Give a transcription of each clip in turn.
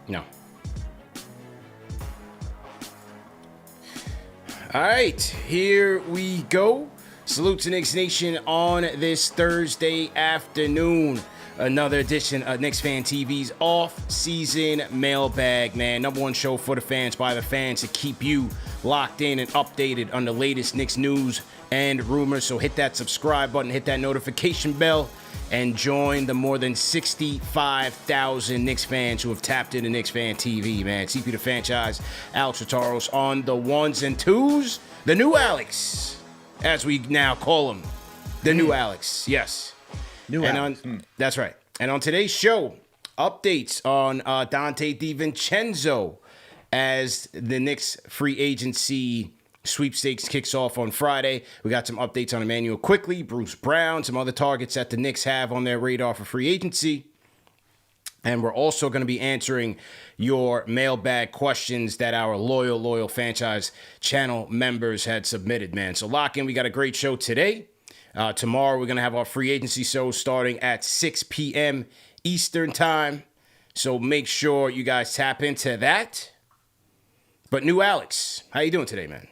No. All right, here we go. Salute to Knicks Nation on this Thursday afternoon. Another edition of Knicks Fan TV's off-season mailbag, man. Number one show for the fans, by the fans, to keep you locked in and updated on the latest Knicks news and rumors. So hit that subscribe button, hit that notification bell, and join the more than 65,000 Knicks fans who have tapped into Knicks Fan TV, man. CP the franchise, Alex Rotaros on the ones and twos. The new Alex, as we now call him. The new Alex, yes. That's right. And on today's show, updates on Donte DiVincenzo as the Knicks free agency sweepstakes kicks off on Friday. We got some updates on Emmanuel Quickley, Bruce Brown, some other targets that the Knicks have on their radar for free agency. And we're also going to be answering your mailbag questions that our loyal franchise channel members had submitted, man. So lock in. We got a great show today. Tomorrow, we're going to have our free agency show starting at 6 p.m. Eastern time. So make sure you guys tap into that. But new Alex, how you doing today, man?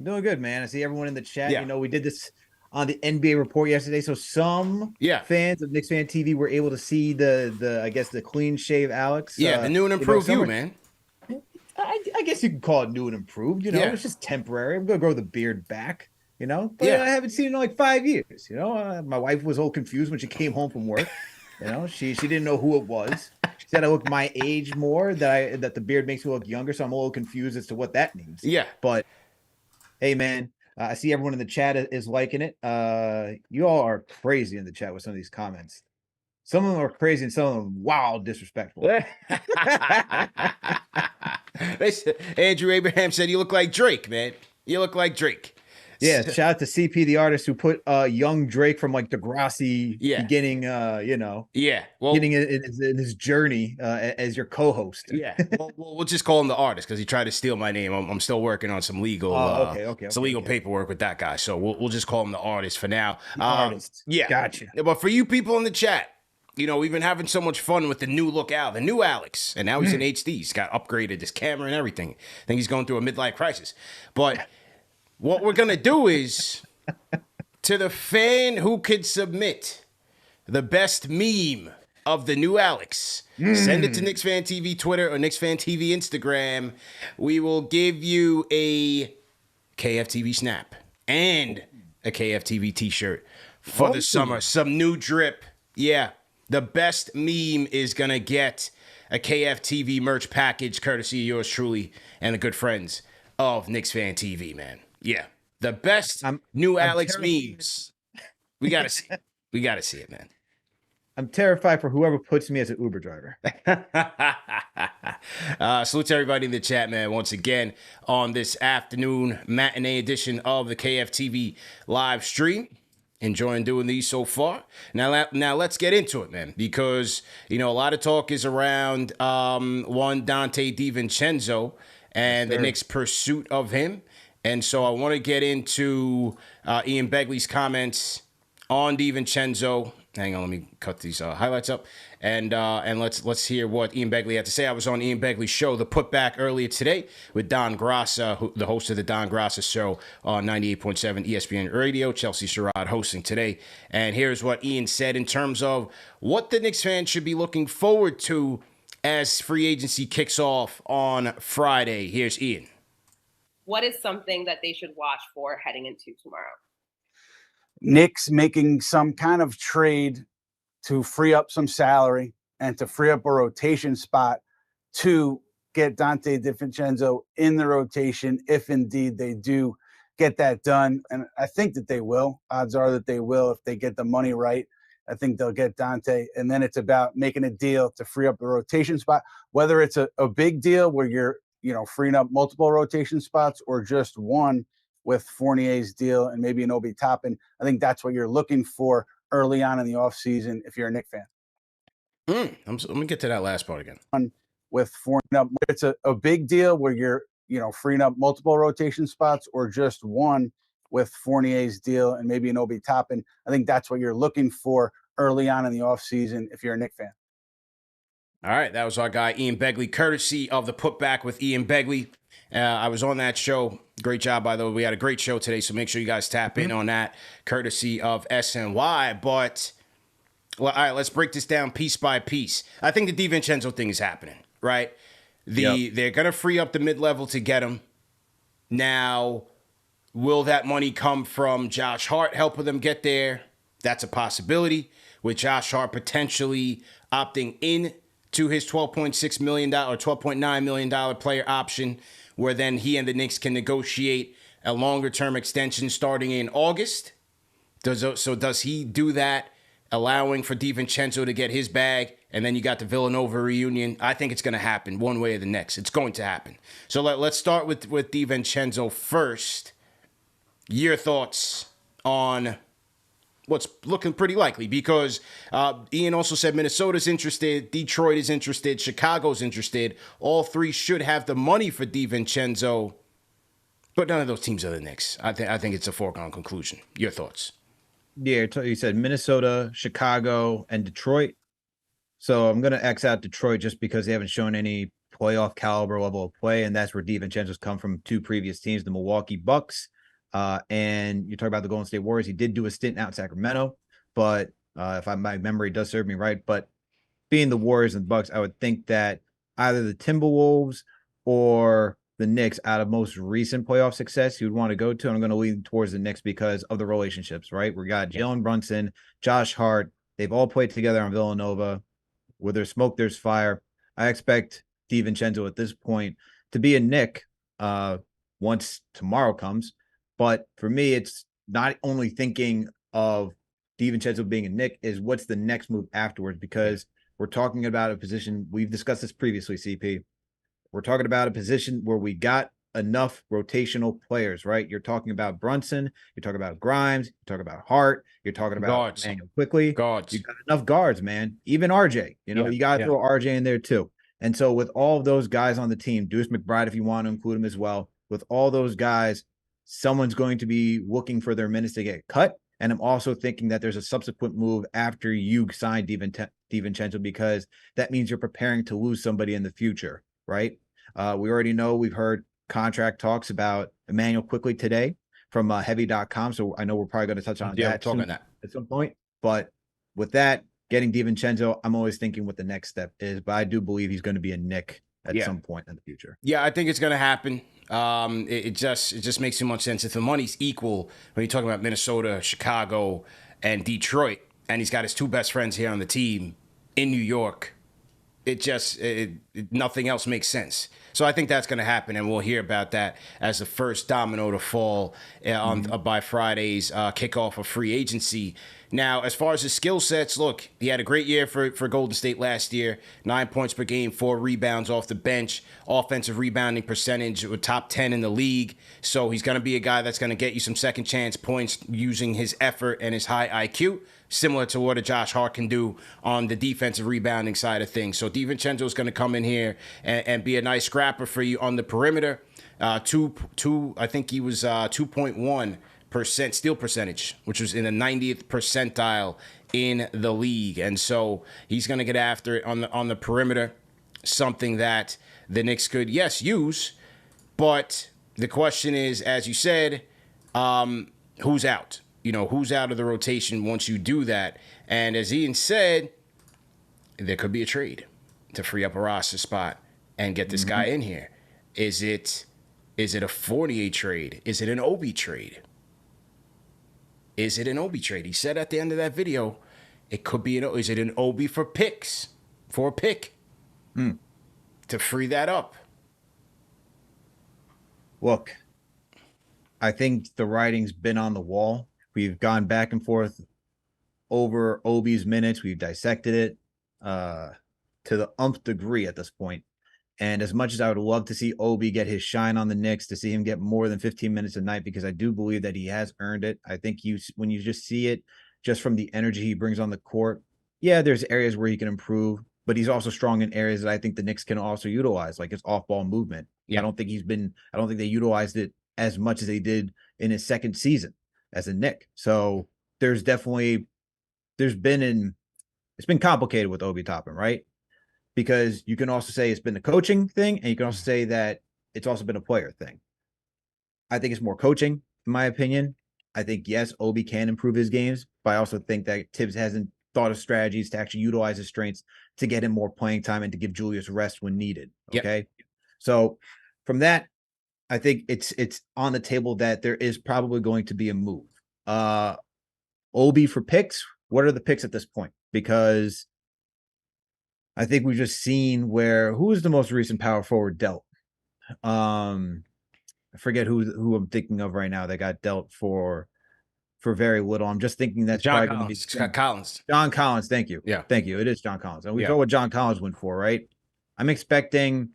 Doing good, man. I see everyone in the chat. Yeah. You know, we did this on the NBA report yesterday. So some fans of Knicks Fan TV were able to see the clean shave Alex. Yeah, the new and improved man. I guess you could call it new and improved. You know, It's just temporary. I'm going to grow the beard back. You know, but I haven't seen it in like 5 years. You know, my wife was all confused when she came home from work. You know, she didn't know who it was. She said I look my age more, that the beard makes me look younger. So I'm a little confused as to what that means. Yeah. But hey, man, I see everyone in the chat is liking it. You all are crazy in the chat with some of these comments. Some of them are crazy and some of them wild disrespectful. Andrew Abraham said, "You look like Drake, man. You look like Drake." Yeah, shout out to CP, the artist who put young Drake from like Degrassi beginning, getting in his journey as your co-host. Yeah, we'll just call him the artist because he tried to steal my name. I'm still working on some legal, legal paperwork with that guy. So we'll just call him the artist for now. Artist, gotcha. But for you people in the chat, you know, we've been having so much fun with the new look Al, the new Alex, and now he's in HD. He's got upgraded his camera and everything. I think he's going through a midlife crisis, but. What we're going to do is, to the fan who could submit the best meme of the new Alex, send it to Knicks Fan TV Twitter or Knicks Fan TV Instagram. We will give you a KFTV snap and a KFTV t-shirt for the summer. Some new drip. Yeah, the best meme is going to get a KFTV merch package courtesy of yours truly and the good friends of Knicks Fan TV, man. Yeah, the best new Alex memes. We gotta see it. We gotta see it, man. I'm terrified for whoever puts me as an Uber driver. Salute to everybody in the chat, man. Once again, on this afternoon matinee edition of the KFTV live stream. Enjoying doing these so far. Now let's get into it, man, because a lot of talk is around one Donte DiVincenzo and the Knicks' pursuit of him. And so I want to get into Ian Begley's comments on DiVincenzo. Hang on, let me cut these highlights up. And let's hear what Ian Begley had to say. I was on Ian Begley's show, The Putback, earlier today with Don Grassa, the host of the Don Grassa Show on 98.7 ESPN Radio. Chelsea Sherrod hosting today. And here's what Ian said in terms of what the Knicks fans should be looking forward to as free agency kicks off on Friday. Here's Ian. What is something that they should watch for heading into tomorrow? Knicks making some kind of trade to free up some salary and to free up a rotation spot to get Donte DiVincenzo in the rotation if indeed they do get that done. And I think that they will. Odds are that they will if they get the money right. I think they'll get Donte. And then it's about making a deal to free up a rotation spot, whether it's a big deal where you're freeing up multiple rotation spots or just one with Fournier's deal and maybe an Obi Toppin. I think that's what you're looking for early on in the offseason if you're a Knicks fan. Let me get to that last part again. With freeing up, it's a big deal where you're freeing up multiple rotation spots or just one with Fournier's deal and maybe an Obi Toppin. I think that's what you're looking for early on in the offseason if you're a Knicks fan. All right, that was our guy Ian Begley, courtesy of the Putback with Ian Begley. I was on that show. Great job, by the way. We had a great show today, so make sure you guys tap in on that, courtesy of SNY. But, well, all right, let's break this down piece by piece. I think the DiVincenzo thing is happening, right? They're going to free up the mid-level to get him. Now, will that money come from Josh Hart helping them get there? That's a possibility, with Josh Hart potentially opting in to his $12.6 million or $12.9 million player option, where then he and the Knicks can negotiate a longer-term extension starting in August. Does he do that, allowing for DiVincenzo to get his bag, and then you got the Villanova reunion? I think it's going to happen one way or the next. It's going to happen. So let's start with DiVincenzo first. Your thoughts on what's looking pretty likely, because Ian also said Minnesota's interested, Detroit is interested, Chicago's interested. All three should have the money for DiVincenzo, but none of those teams are the Knicks. I think it's a foregone conclusion. Your thoughts? Yeah, you said Minnesota, Chicago, and Detroit. So I'm going to X out Detroit just because they haven't shown any playoff caliber level of play, and that's where DiVincenzo's come from two previous teams, the Milwaukee Bucks. And you talk about the Golden State Warriors. He did do a stint out in Sacramento, but if my memory does serve me right, but being the Warriors and the Bucks, I would think that either the Timberwolves or the Knicks, out of most recent playoff success, he would want to go to. And I'm going to lean towards the Knicks because of the relationships, right? We got Jalen Brunson, Josh Hart. They've all played together on Villanova. Where there's smoke, there's fire. I expect DiVincenzo at this point to be a Knick once tomorrow comes. But for me, it's not only thinking of DiVincenzo being a Knick, is what's the next move afterwards, because we're talking about a position, we've discussed this previously, CP. We're talking about a position where we got enough rotational players, right? You're talking about Brunson, you're talking about Grimes, you're talking about Hart, you're talking about Guards. Manuel Quickley. Guards. You got enough guards, man. Even RJ, you got to throw RJ in there too. And so with all of those guys on the team, Deuce McBride, if you want to include him as well, with all those guys, someone's going to be looking for their minutes to get cut. And I'm also thinking that there's a subsequent move after you sign DiVincenzo, because that means you're preparing to lose somebody in the future, right? We already know, we've heard talks about Emmanuel Quickley today from heavy.com. So I know we're probably going to touch on that at some point. But with that, getting DiVincenzo, I'm always thinking what the next step is. But I do believe he's going to be a Knick at some point in the future. Yeah, I think it's going to happen. It just makes too much sense. If the money's equal, when you're talking about Minnesota, Chicago, and Detroit, and he's got his two best friends here on the team in New York, nothing else makes sense. So I think that's going to happen, and we'll hear about that as the first domino to fall by Friday's kickoff of free agency. Now, as far as his skill sets, look, he had a great year for Golden State last year. 9 points per game, 4 rebounds off the bench. Offensive rebounding percentage, top 10 in the league. So he's going to be a guy that's going to get you some second chance points using his effort and his high IQ, similar to what a Josh Hart can do on the defensive rebounding side of things. So DiVincenzo is going to come in here and be a nice scrapper for you on the perimeter. I think he was 2.1% steal percentage, which was in the 90th percentile in the league. And so he's going to get after it on the perimeter, something that the Knicks could, yes, use. But the question is, as you said, who's out? Who's out of the rotation once you do that? And as Ian said, there could be a trade to free up a roster spot and get this guy in here. Is it a Fournier trade? Is it an Obi trade? Is it an Obi trade? He said at the end of that video, it could be is it an Obi for picks? For a pick? To free that up. Look, I think the writing's been on the wall. We've gone back and forth over Obi's minutes. We've dissected it to the umpth degree at this point. And as much as I would love to see Obi get his shine on the Knicks, to see him get more than 15 minutes a night, because I do believe that he has earned it. I think when you just see it, just from the energy he brings on the court, yeah, there's areas where he can improve, but he's also strong in areas that I think the Knicks can also utilize, like his off-ball movement. Yeah. I don't think they utilized it as much as they did in his second season as a Knick. So it's been complicated with Obi Toppin, right? because you can also say it's been a coaching thing, and you can also say that it's also been a player thing. I think it's more coaching, in my opinion. I think, yes, Obi can improve his games, but I also think that Tibbs hasn't thought of strategies to actually utilize his strengths to get him more playing time and to give Julius rest when needed. Okay. Yep. So from that, I think it's on the table that there is probably going to be a move. Obi for picks. What are the picks at this point? Because I think we've just seen who is the most recent power forward dealt. I forget who I'm thinking of right now that got dealt for very little. I'm just thinking that's John probably Collins. going to be Collins. John Collins. Thank you. Yeah. Thank you. It is John Collins. And we saw what John Collins went for, right? I'm expecting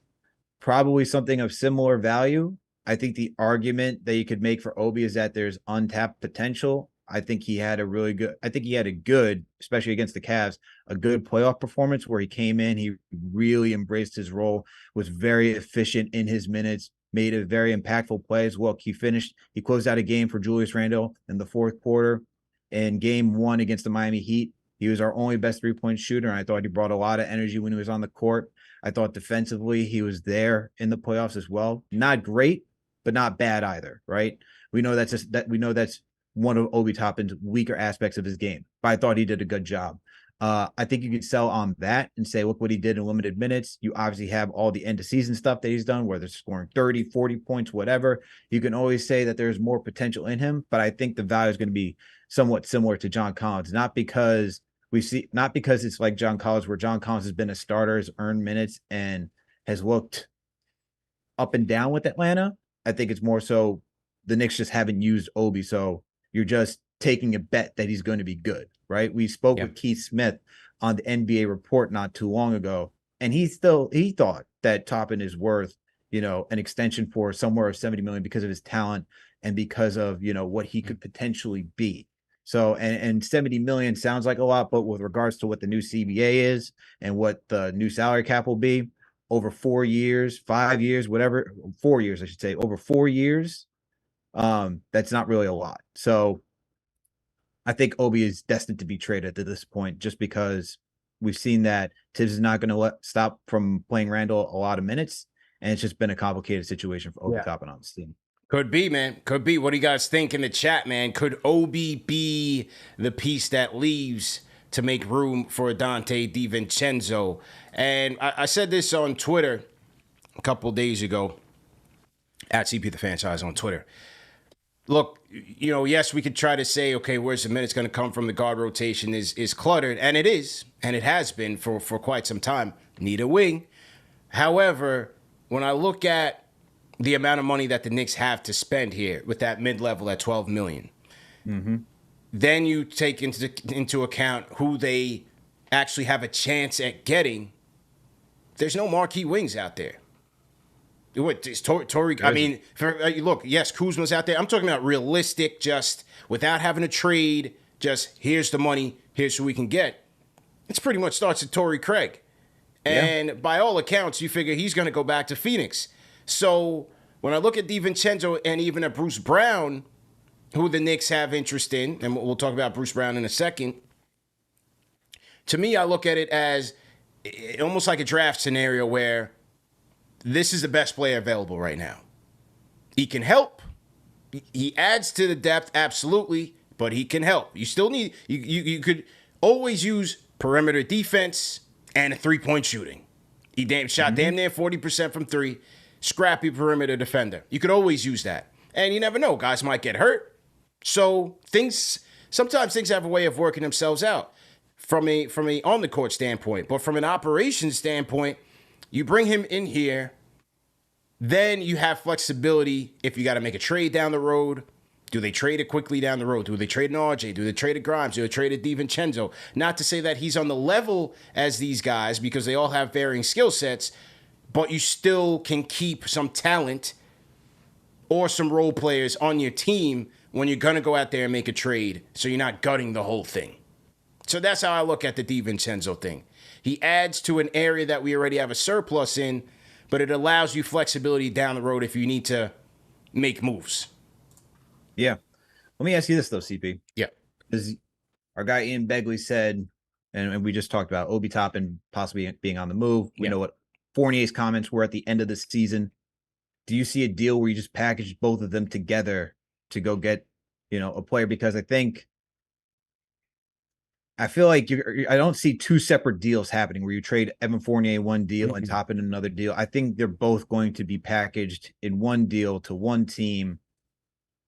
probably something of similar value. I think the argument that you could make for Obi is that there's untapped potential. I think he had a good, especially against the Cavs, a good playoff performance where he came in, he really embraced his role, was very efficient in his minutes, made a very impactful play as well. He closed out a game for Julius Randle in the fourth quarter. In game 1 against the Miami Heat, he was our only best three-point shooter, and I thought he brought a lot of energy when he was on the court. I thought defensively he was there in the playoffs as well. Not great, but not bad either, right? We know that's one of Obi Toppin's weaker aspects of his game, but I thought he did a good job. I think you could sell on that and say, look what he did in limited minutes. You obviously have all the end of season stuff that he's done, whether it's scoring 30, 40 points, whatever. You can always say that there's more potential in him, but I think the value is going to be somewhat similar to John Collins, not because it's like John Collins, where John Collins has been a starter, has earned minutes, and has looked up and down with Atlanta. I think it's more so the Knicks just haven't used Obi, so you're just taking a bet that he's going to be good, right? We spoke with Keith Smith on the NBA Report not too long ago, and he thought that Toppin is worth, an extension for somewhere of $70 million because of his talent and because of, what he could potentially be. So, and 70 million sounds like a lot, but with regards to what the new CBA is and what the new salary cap will be over 4 years, 5 years, whatever, 4 years, I should say, over 4 years, that's not really a lot. So I think Obi is destined to be traded at this point, just because we've seen that Tibbs is not going to stop from playing Randall a lot of minutes, and it's just been a complicated situation for Obi Toppin on this team. Could be, man. Could be. What do you guys think in the chat, man? Could Obi be the piece that leaves to make room for Donte DiVincenzo? And I said this on Twitter a couple days ago, at CP the Franchise on Twitter. Look, yes, we could try to say, okay, where's the minutes going to come from? The guard rotation is cluttered, and it is, and it has been for quite some time. Need a wing. However, when I look at the amount of money that the Knicks have to spend here with that mid-level at $12 million, then you take into account who they actually have a chance at getting. There's no marquee wings out there. What is Taurean? I mean, look, yes, Kuzma's out there. I'm talking about realistic, just without having to trade. Just here's the money. Here's who we can get. It's pretty much starts at Torrey Craig, and by all accounts, you figure he's going to go back to Phoenix. So when I look at DiVincenzo and even at Bruce Brown, who the Knicks have interest in, and we'll talk about Bruce Brown in a second. To me, I look at it as almost like a draft scenario where this is the best player available right now. He can help. He adds to the depth, absolutely, but he can help. You still need, you could always use perimeter defense and a three-point shooting. He shot damn near 40% from three. Scrappy perimeter defender. You could always use that. And you never know. Guys might get hurt. So sometimes things have a way of working themselves out from a on-the-court standpoint. But from an operations standpoint, you bring him in here, then you have flexibility if you got to make a trade down the road. Do they trade it Quickley down the road? Do they trade an RJ? Do they trade a Grimes? Do they trade a DiVincenzo? Not to say that he's on the level as these guys because they all have varying skill sets, but you still can keep some talent or some role players on your team when you're going to go out there and make a trade so you're not gutting the whole thing. So that's how I look at the DiVincenzo thing. He adds to an area that we already have a surplus in, but it allows you flexibility down the road if you need to make moves. Yeah. Let me ask you this, though, CP. Yeah. Because our guy Ian Begley said and we just talked about Obi Toppin possibly being on the move. We know what Fournier's comments were at the end of the season. Do you see a deal where you just package both of them together to go get, a player? Because I feel like I don't see two separate deals happening where you trade Evan Fournier one deal and Toppin another deal. I think they're both going to be packaged in one deal to one team.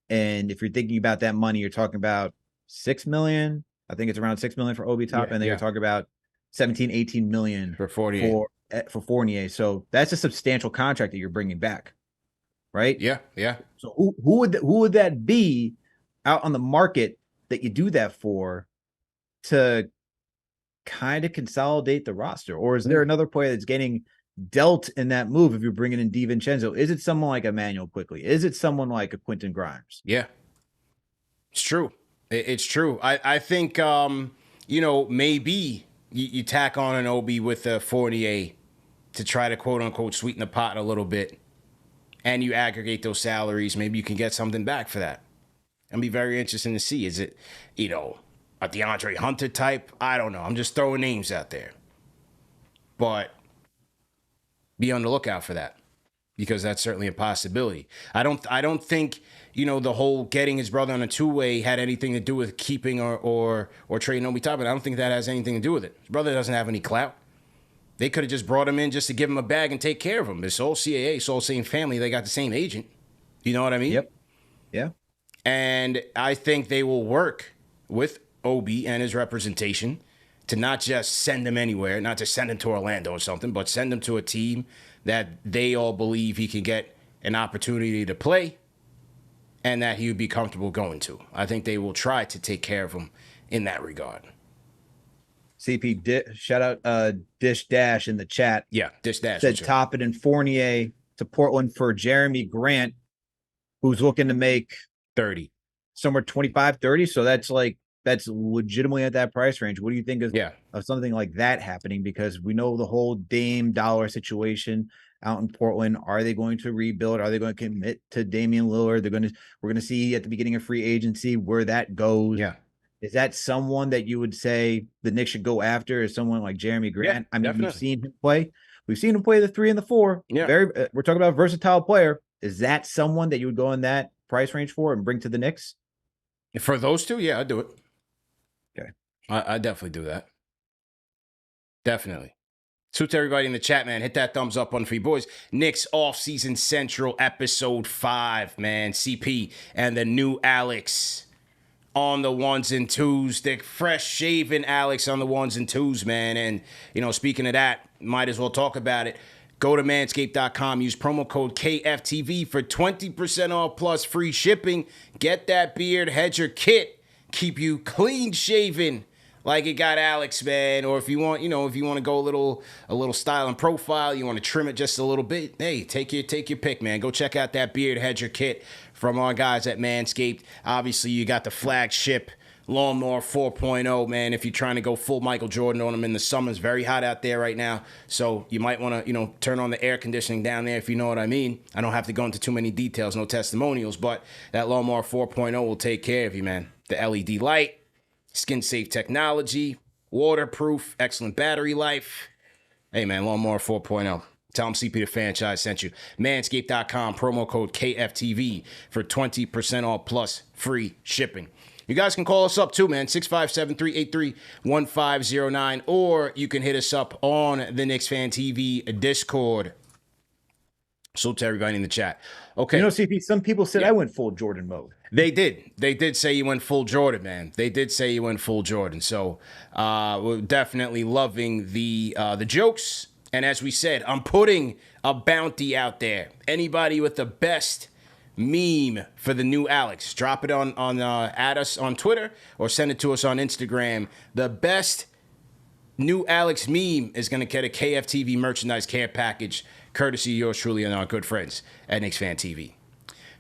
And if you're thinking about that money, you're talking about $6 million. I think it's around $6 million for Obi Toppin, and then you're talking about 17, 18 million for Fournier. For Fournier. So that's a substantial contract that you're bringing back, right? Yeah. So who would that be out on the market that you do that for to kind of consolidate the roster? Or is there another player that's getting dealt in that move if you're bringing in DiVincenzo? Is it someone like Emmanuel Quickley? Is it someone like a Quentin Grimes? Yeah, it's true. It's true. I think, maybe you tack on an Obi with a Fournier to try to quote unquote sweeten the pot a little bit, and you aggregate those salaries. Maybe you can get something back for that. It'll be very interesting to see. Is it, a DeAndre Hunter type? I don't know. I'm just throwing names out there. But be on the lookout for that, because that's certainly a possibility. I don't think, the whole getting his brother on a two-way had anything to do with keeping or trading Obi Toppin. I don't think that has anything to do with it. His brother doesn't have any clout. They could have just brought him in just to give him a bag and take care of him. It's all CAA, it's all same family. They got the same agent. You know what I mean? Yep. Yeah. And I think they will work with Obi and his representation to not just send him anywhere, not just send him to Orlando or something, but send him to a team that they all believe he can get an opportunity to play and that he would be comfortable going to. I think they will try to take care of him in that regard. CP, shout out Dish Dash in the chat. Yeah, Dish Dash. Said Toppin and Fournier to Portland for Jeremy Grant, who's looking to make 30. Somewhere 25, 30. So that's legitimately at that price range. What do you think of something like that happening? Because we know the whole Dame dollar situation out in Portland. Are they going to rebuild? Are they going to commit to Damian Lillard? We're going to see at the beginning of free agency where that goes. Yeah. Is that someone that you would say the Knicks should go after? Is someone like Jeremy Grant? Yeah, definitely. We've seen him play. We've seen him play the 3 and the 4. Yeah. We're talking about a versatile player. Is that someone that you would go in that price range for and bring to the Knicks? For those two, yeah, I'd do it. Okay. I definitely do that. Definitely. So to everybody in the chat, man, hit that thumbs up button for you boys. Knicks Offseason Central, episode 5, man. CP and the new Alex on the ones and twos. The fresh shaven Alex on the ones and twos, man. And, speaking of that, might as well talk about it. Go to manscaped.com. Use promo code KFTV for 20% off plus free shipping. Get that beard hedger kit. Keep you clean shaven like it got Alex, man. Or if you want, to go a little style and profile, you want to trim it just a little bit. Hey, take your pick, man. Go check out that beard hedger kit from our guys at Manscaped. Obviously, you got the flagship Lawnmower 4.0, man. If you're trying to go full Michael Jordan on them in the summer, it's very hot out there right now. So you might want to, turn on the air conditioning down there, if you know what I mean. I don't have to go into too many details, no testimonials, but that Lawnmower 4.0 will take care of you, man. The LED light, skin-safe technology, waterproof, excellent battery life. Hey, man, Lawnmower 4.0. Tell them CP the Franchise sent you. Manscaped.com, promo code KFTV for 20% off plus free shipping. You guys can call us up too, man. 657-383-1509. Or you can hit us up on the Knicks Fan TV Discord. So to everybody in the chat. Okay. CP, some people said I went full Jordan mode. They did. They did say you went full Jordan, man. They did say you went full Jordan. So we're definitely loving the jokes. And as we said, I'm putting a bounty out there. Anybody with the best meme for the new Alex, drop it on at us on Twitter or send it to us on Instagram. The best new Alex meme is going to get a KFTV merchandise care package, courtesy of yours truly and our good friends at KnicksFanTV.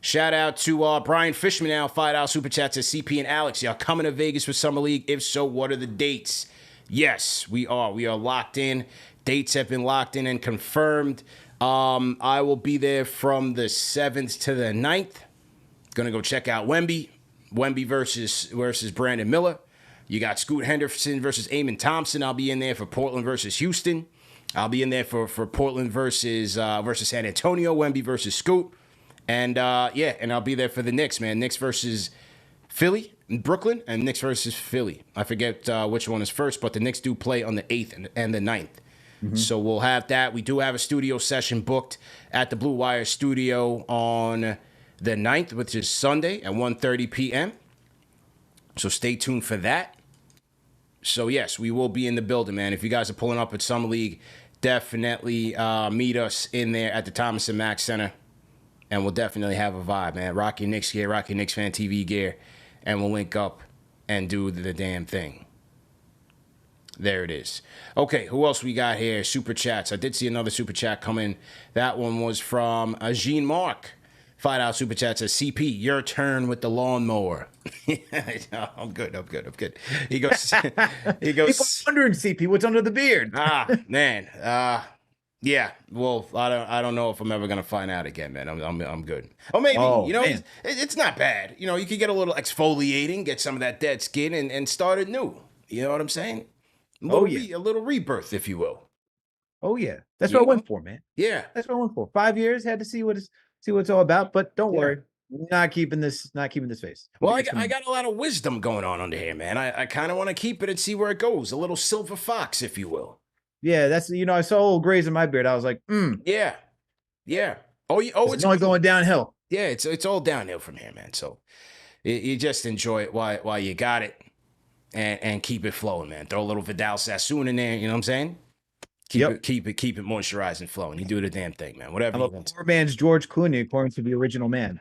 Shout out to Brian Fishman now, $5 super chats at CP and Alex. Y'all coming to Vegas for Summer League? If so, what are the dates? Yes, we are. We are locked in. Dates have been locked in and confirmed. I will be there from the 7th to the 9th. Gonna go check out Wemby versus Brandon Miller. You got Scoot Henderson versus Amon Thompson. I'll be in there for Portland versus Houston. I'll be in there for Portland versus San Antonio. Wemby versus Scoot. And and I'll be there for the Knicks, man. Knicks versus Philly in Brooklyn and Knicks versus Philly. I forget which one is first, but the Knicks do play on the 8th and the 9th. Mm-hmm. So we'll have that. We do have a studio session booked at the Blue Wire studio on the 9th, which is Sunday at 1:30 p.m. So stay tuned for that. So, yes, we will be in the building, man. If you guys are pulling up at Summer League, definitely meet us in there at the Thomas & Mack Center. And we'll definitely have a vibe, man. Rock your Knicks gear, rock your KnicksFanTV gear, and we'll link up and do the damn thing. There it is. Okay, who else we got here? Super chats. I did see another super chat come in. That one was from Jean Mark. $5 super chat says, CP, your turn with the lawnmower. I'm good. He goes. People wondering, CP, what's under the beard? Man. Yeah. Well, I don't know if I'm ever gonna find out again, man. I'm good. Or maybe it's not bad. You could get a little exfoliating, get some of that dead skin, and start it new. You know what I'm saying? A little rebirth, if you will. Oh yeah, that's what I went for, man. Yeah, that's what I went for. 5 years, had to see what it's all about. But don't worry, not keeping this face. Well, I got a lot of wisdom going on under here, man. I kind of want to keep it and see where it goes. A little silver fox, if you will. Yeah, that's I saw old grays in my beard. I was like, Yeah. It's only going downhill. Yeah, it's all downhill from here, man. So you just enjoy it while you got it, and keep it flowing, man. Throw a little Vidal Sassoon in there. You know what I'm saying? Keep it moisturized and flowing. You do the damn thing, man. Whatever. I'm a poor man's George Clooney, according to the original man.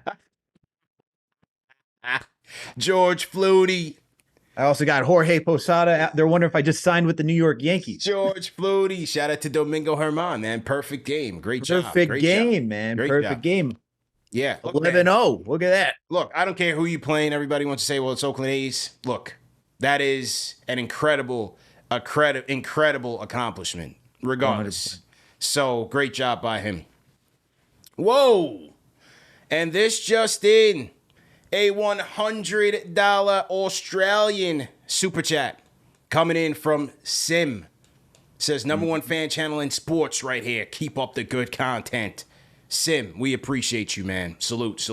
George Flutie. I also got Jorge Posada. They're wondering if I just signed with the New York Yankees. George Flutie. Shout out to Domingo Herman, man. Perfect game. Great job. Perfect game, man. Perfect game. Yeah. 11-0. Look at that. Look, I don't care who you playing. Everybody wants to say, well, it's Oakland A's. Look, that is an incredible accomplishment, regardless. 100%. So, great job by him. Whoa. And this just in. A $100 Australian super chat coming in from Sim. Says, number one fan channel in sports right here. Keep up the good content. Sim, we appreciate you, man. Salute.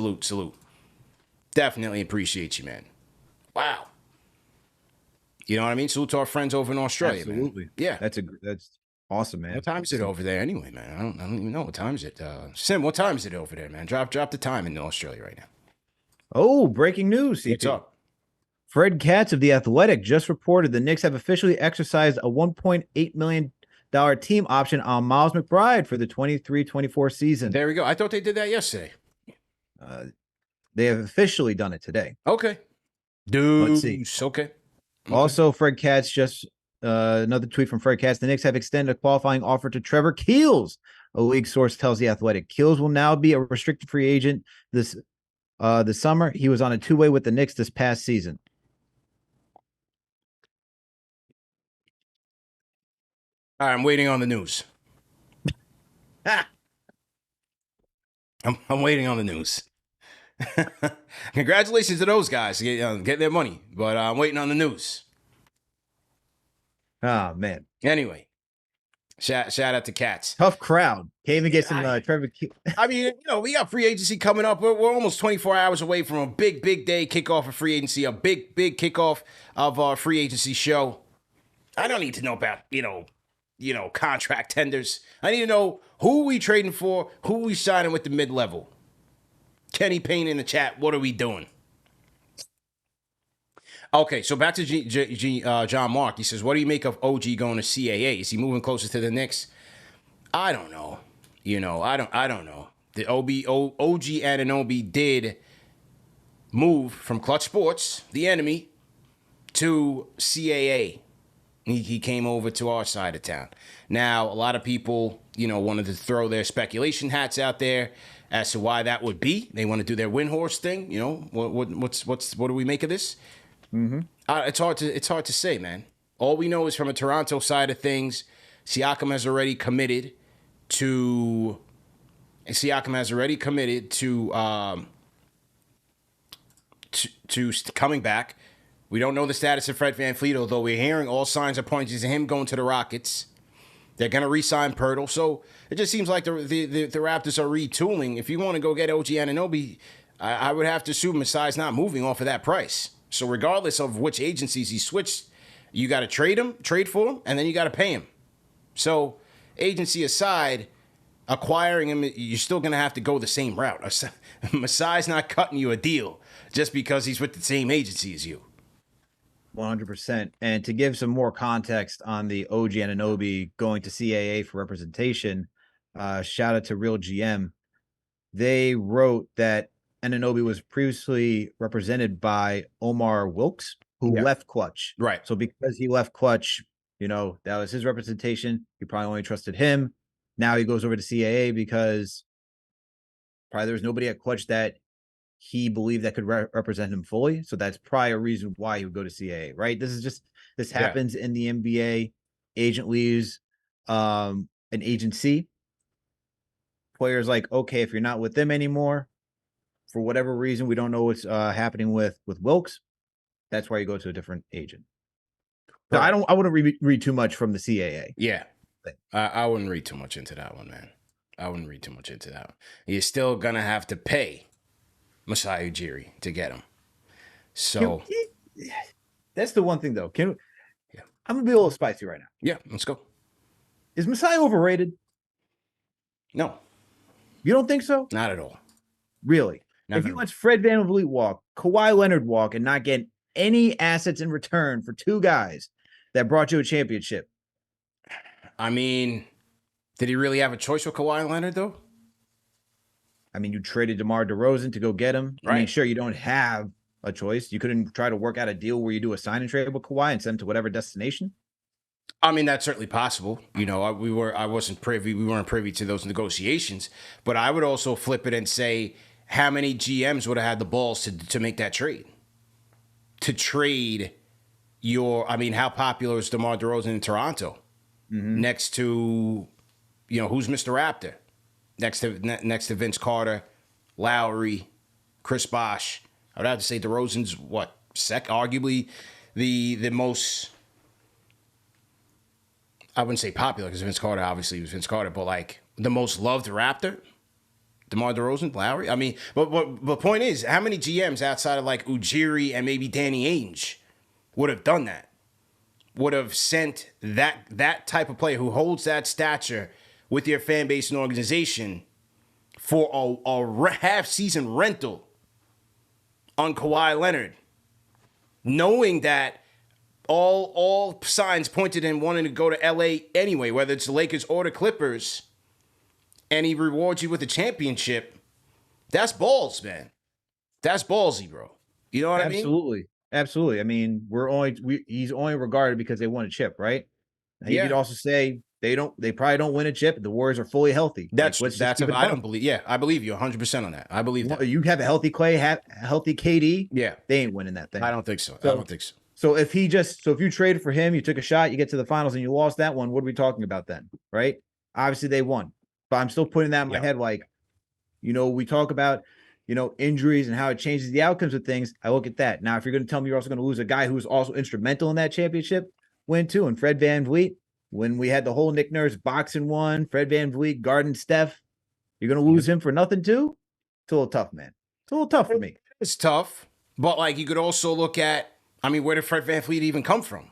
Definitely appreciate you, man. Wow. You know what I mean? Salute to our friends over in Australia, Absolutely. Man. Yeah. That's awesome, man. What time is it over there anyway, man? I don't even know. What time is it? Sim, what time is it over there, man? Drop the time in Australia right now. Oh, breaking news. CP. What's up? Fred Katz of The Athletic just reported the Knicks have officially exercised a $1.8 million team option on Miles McBride for the 23-24 season. There we go. I thought they did that yesterday. They have officially done it today. Okay. Dude. Let's see. Okay. Also, Fred Katz just another tweet from Fred Katz. The Knicks have extended a qualifying offer to Trevor Keels. A league source tells The Athletic. Keels will now be a restricted free agent this summer. He was on a two-way with the Knicks this past season. All right, I'm waiting on the news. I'm waiting on the news. Congratulations to those guys get their money, but I'm waiting on the news. Oh, man. Anyway, shout out to Cats. Tough crowd. Can't even get some Trevor. I mean, we got free agency coming up. We're almost 24 hours away from a big day kickoff of free agency, a big kickoff of our free agency show. I don't need to know about, contract tenders. I need to know who we trading for, who we signing with the mid-level. Kenny Payne in the chat, what are we doing? Okay, so back to John Mark. He says, what do you make of OG going to CAA? Is he moving closer to the Knicks? I don't know. I don't know. The OG Anunoby did move from Clutch Sports, the enemy, to CAA. He came over to our side of town. Now, a lot of people, wanted to throw their speculation hats out there as to why that would be. They want to do their Windhorse thing. What do we make of this? Mm-hmm. It's hard to say, man. All we know is from a Toronto side of things, Siakam has already committed to coming back. We don't know the status of Fred VanVleet, although we're hearing all signs are pointing to him going to the Rockets. They're going to re-sign Pirtle. So it just seems like the Raptors are retooling. If you want to go get OG Anunoby, I would have to assume Masai's not moving off of that price. So regardless of which agencies he switched, you got to trade for him, and then you got to pay him. So agency aside, acquiring him, you're still going to have to go the same route. Masai's not cutting you a deal just because he's with the same agency as you. 100%. And to give some more context on the OG Anunoby going to CAA for representation, shout out to Real GM. They wrote that Anunoby was previously represented by Omar Wilkes, who left Clutch. Right. So because he left Clutch, that was his representation. You probably only trusted him. Now he goes over to CAA because probably there was nobody at Clutch that he believed that could represent him fully. So that's probably a reason why he would go to CAA, right? This happens in the NBA. Agent leaves an agency. Players like, okay, if you're not with them anymore, for whatever reason, we don't know what's happening with Wilkes. That's why you go to a different agent. So Right. I wouldn't read too much from the CAA. Yeah. I wouldn't read too much into that one, man. I wouldn't read too much into that one. You're still going to have to pay Masai Ujiri to get him. So that's the one thing, though. I'm going to be a little spicy right now. Yeah, let's go. Is Masai overrated? No. You don't think so? Not at all. Really? Not if at you all. let Fred VanVleet walk, Kawhi Leonard walk, and not get any assets in return for two guys that brought you a championship. I mean, did he really have a choice with Kawhi Leonard, though? I mean, you traded DeMar DeRozan to go get him. Right. I mean, sure, you don't have a choice. You couldn't try to work out a deal where you do a sign and trade with Kawhi and send him to whatever destination. I mean, that's certainly possible. We weren't privy to those negotiations, but I would also flip it and say, how many GMs would have had the balls to make that trade? To trade how popular is DeMar DeRozan in Toronto? Mm-hmm. Next to, who's Mr. Raptor? Next to Vince Carter, Lowry, Chris Bosh. I would have to say DeRozan's arguably the most, I wouldn't say popular because Vince Carter obviously was Vince Carter, but the most loved Raptor, DeMar DeRozan, Lowry. I mean, but the point is, how many GMs outside of Ujiri and maybe Danny Ainge would have done that? Would have sent that type of player who holds that stature with your fan base and organization for a half-season rental on Kawhi Leonard, knowing that all signs pointed in wanting to go to LA anyway, whether it's the Lakers or the Clippers, and he rewards you with a championship. That's balls, man. That's ballsy, bro. You know what I mean? Absolutely. I mean, he's only regarded because they won a chip, right? Now, you could also say they probably don't win a chip. The Warriors are fully healthy. I don't believe. Yeah, I believe you 100% on that. I believe that. You have a healthy Clay, healthy KD. Yeah, they ain't winning that thing. I don't think so. I don't think so. So if you traded for him, you took a shot, you get to the finals, and you lost that one, what are we talking about then, right? Obviously they won, but I'm still putting that in my head. We talk about injuries and how it changes the outcomes of things. I look at that. Now, if you're going to tell me you're also going to lose a guy who's also instrumental in that championship win too, and Fred VanVleet. When we had the whole Nick Nurse boxing one, Fred VanVleet guarding Steph, you're going to lose him for nothing too? It's a little tough, man. It's a little tough for me. It's tough, but you could also look at, where did Fred VanVleet even come from?